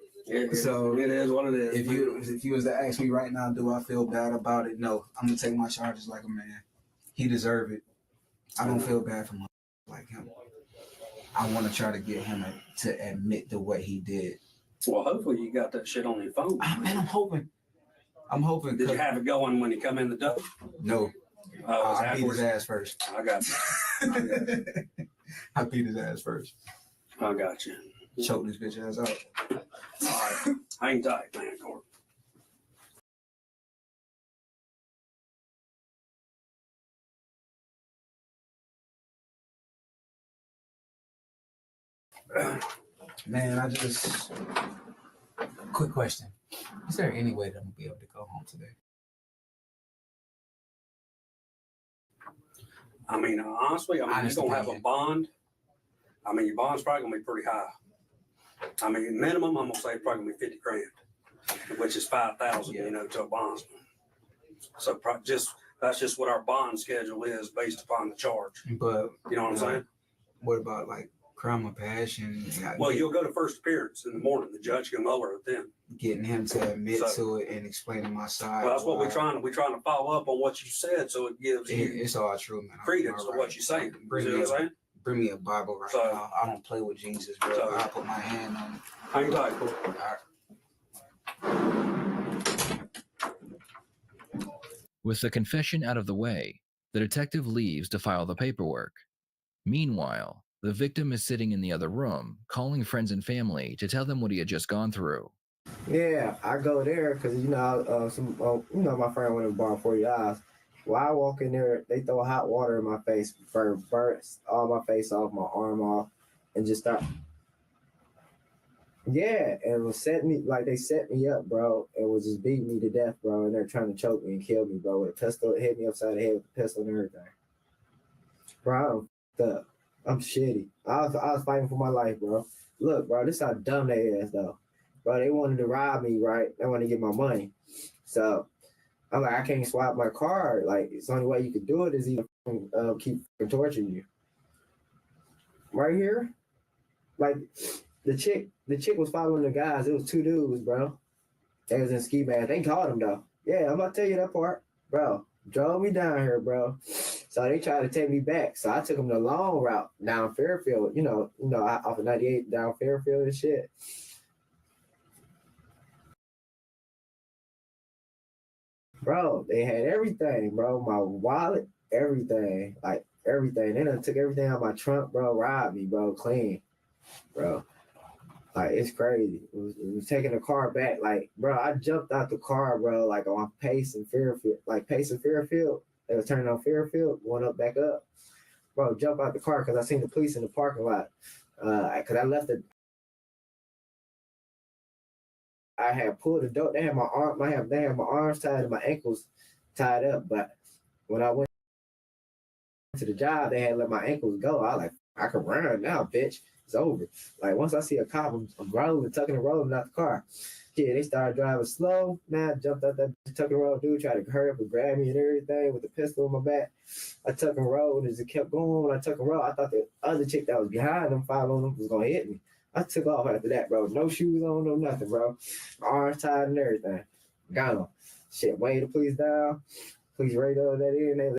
So it is what it is. If you was to ask me right now, do I feel bad about it? No, I'm gonna take my charges like a man. He deserved it. I don't feel bad for my like him. I want to try to get him to admit to what he did. Well, hopefully you got that shit on your phone. Man, I'm hoping. Did you have it going when you come in the door? No. I beat his ass first. I got you. I beat his ass first. I got you. Choke this bitch ass out. All right. Hang tight, man, Court. Man, quick question. Is there any way that I'm gonna be able to go home today? I mean, honestly, you're gonna have a bond. I mean, your bond's probably gonna be pretty high. I mean, minimum, I'm gonna say probably gonna be 50 grand, which is 5,000, to a bondsman. So that's just what our bond schedule is based upon the charge. But you know what I'm saying? What about like Crime of passion. Well, you'll go to first appearance in the morning. The judge can muller it then. Getting him to admit So- to it and explaining my side. Well, that's what why- we're trying to follow up on what you said, so it gives you It's all true, man. credence to what you're saying. You Bring see me what I'm saying? Bring me a Bible right So- now. I don't play with Jesus, bro. So- I put my hand on it. Hang tight, cool. With the confession out of the way, the detective leaves to file the paperwork. Meanwhile, the victim is sitting in the other room, calling friends and family to tell them what he had just gone through. Yeah, I go there because my friend went and borrowed $40. While I walk in there, they throw hot water in my face, burns all my face off, my arm off, and just start. Yeah, and it was they set me up, bro. It was just beating me to death, bro. And they're trying to choke me and kill me, bro. With a pistol, it hit me upside the head with a pistol and everything. Bro, I'm shitty. I was fighting for my life, bro. Look, bro, this how dumb they is, though. Bro, they wanted to rob me, right? They wanted to get my money. So I'm like, I can't swap my card. Like, it's the only way you could do it is either keep torturing you. Right here, like the chick was following the guys. It was 2 dudes, bro. They was in ski mask. They caught him though. Yeah, I'm gonna tell you that part, bro. Drove me down here, bro. So they tried to take me back. So I took them the long route down Fairfield. Off of 98 down Fairfield and shit. Bro, they had everything, bro. My wallet, everything. Like, everything. They done took everything out of my trunk, bro. Robbed me, bro. Clean. Bro. Like, it's crazy. It was taking the car back. Like, bro, I jumped out the car, bro, like on Pace and Fairfield. Like, Pace and Fairfield. They was turning on Fairfield, going up, back up. Bro, jump out the car because I seen the police in the parking lot. Because I left it. I had pulled the door. They had my arms tied and my ankles tied up. But when I went to the job, they had let my ankles go. I was like, I can run now, bitch. It's over. Like, once I see a cop, I'm rolling, tucking and rolling out the car. Yeah, they started driving slow. Man, I jumped out that tuck and roll dude, tried to hurry up and grab me and everything with the pistol in my back. I tuck and rolled and it kept going. When I tuck and roll, I thought the other chick that was behind them, following them, was going to hit me. I took off after that, bro. No shoes on, no nothing, bro. Arms tied and everything. Gone. Shit, wave the police down. Police radioed that in. They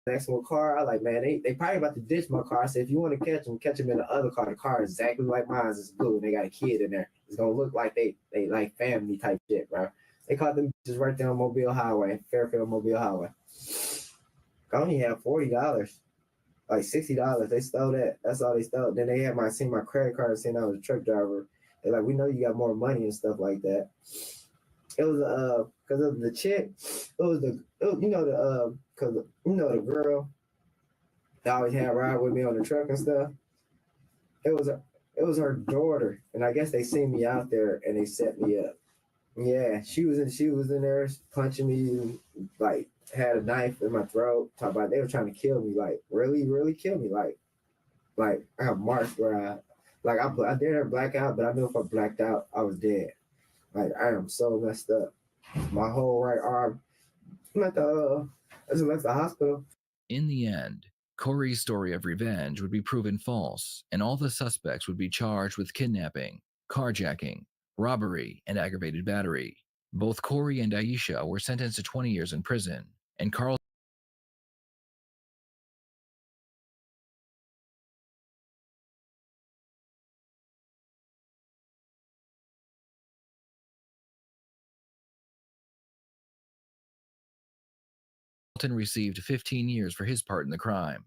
next one car. I like, man, they probably about to ditch my car. I said, if you want to catch them in the other car. The car is exactly like mine. It's blue and they got a kid in there. It's gonna look like they like family type shit, bro. They caught them just right there on Mobile Highway, Fairfield Mobile Highway. I only had $40, like $60. They stole that. That's all they stole. Then they had seen my credit card and saying I was a truck driver. They're like, we know you got more money and stuff like that. It was because of the chick. Because the girl that always had a ride with me on the truck and stuff. It was her daughter, and I guess they seen me out there and they set me up. Yeah, she was in there punching me, like had a knife in my throat. Talk about they were trying to kill me, like really kill me, like I got marks where I didn't black out, but I knew if I blacked out, I was dead. Like, I am so messed up. My whole right arm. I just left the hospital. In the end, Corey's story of revenge would be proven false, and all the suspects would be charged with kidnapping, carjacking, robbery, and aggravated battery. Both Corey and Aisha were sentenced to 20 years in prison, and Carl received 15 years for his part in the crime.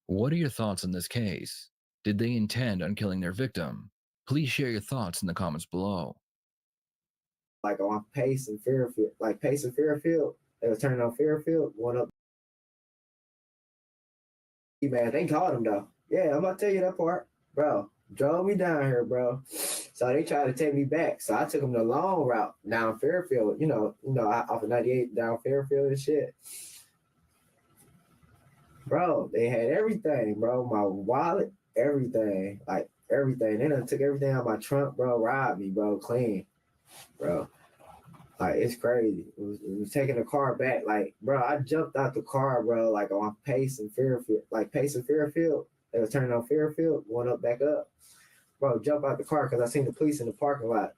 What are your thoughts on this case? Did they intend on killing their victim? Please share your thoughts in the comments below. Like on Pace and Fairfield, they was turning on Fairfield, going up. Man, they caught him though. Yeah, I'm gonna tell you that part, bro. Drove me down here, bro. So they tried to take me back. So I took them the long route down Fairfield. Off of 98 down Fairfield and shit. Bro, they had everything, bro. My wallet, everything, like everything. They done took everything out of my trunk, bro. Robbed me, bro. Clean, bro. Like it's crazy. It was taking the car back. Like, bro, I jumped out the car, bro, like on Pace and Fairfield. Like Pace and Fairfield. They was turning on Fairfield, going up back up. Bro, jump out the car because I seen the police in the parking lot.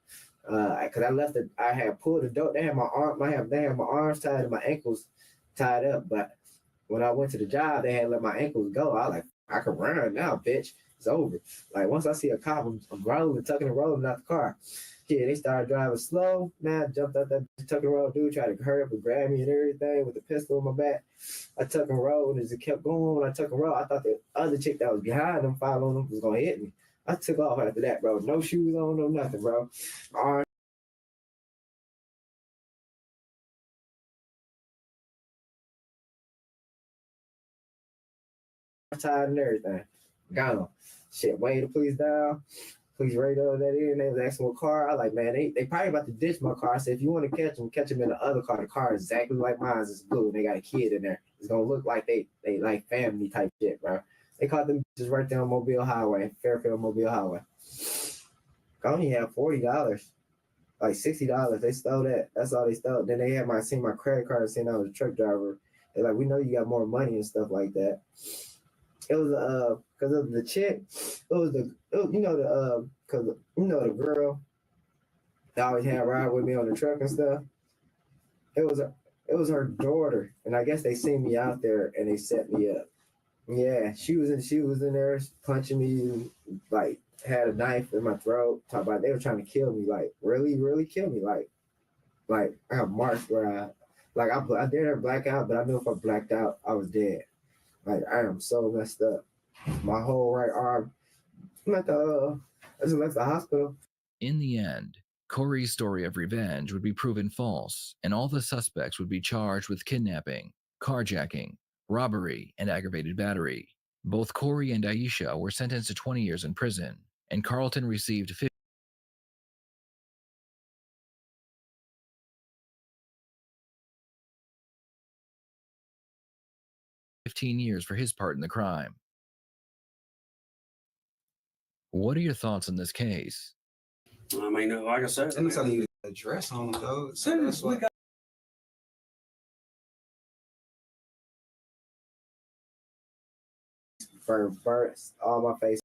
Cause I left it, I had pulled the door. They had my arms tied and my ankles tied up. But when I went to the job, they had let my ankles go. I was like, I can run now, bitch. It's over. Like once I see a cop, I'm rolling, tucking and rolling out the car. Yeah, they started driving slow. Man, I jumped out that tuck and roll dude, tried to hurry up and grab me and everything with the pistol in my back. I tuck and roll, and as it kept going, when I tuck and roll, I thought the other chick that was behind them, following them, was gonna hit me. I took off after that, bro. No shoes on, no nothing, bro. Arms tied and everything. Gone. Shit, weighing the police down. Police radioed that in. They was asking what car. I like, man, they probably about to ditch my car. I said, if you want to catch them in the other car. The car is exactly like mine. It's blue. And they got a kid in there. It's gonna look like they like family type shit, bro. They caught them just right there on Mobile Highway, Fairfield Mobile Highway. I only had $40, like $60. They stole that. That's all they stole. Then they had seen my credit card and seen I was a truck driver. They're like, we know you got more money and stuff like that. It was because of the chick. Cause the girl that always had a ride with me on the truck and stuff. It was her daughter, and I guess they seen me out there and they set me up. Yeah, she was in there punching me, like had a knife in my throat. Talk about they were trying to kill me, like really kill me, like I got marks where I didn't black out, but I knew if I blacked out, I was dead. Like I am so messed up. My whole right arm. I just left the hospital. In the end, Corey's story of revenge would be proven false, and all the suspects would be charged with kidnapping, carjacking, robbery, and aggravated battery. Both Corey and Aisha were sentenced to 20 years in prison, and Carlton received 15 years for his part in the crime. What are your thoughts on this case? I mean, like I said, I'm telling you the address on them, though. So that's what. Burn all my face.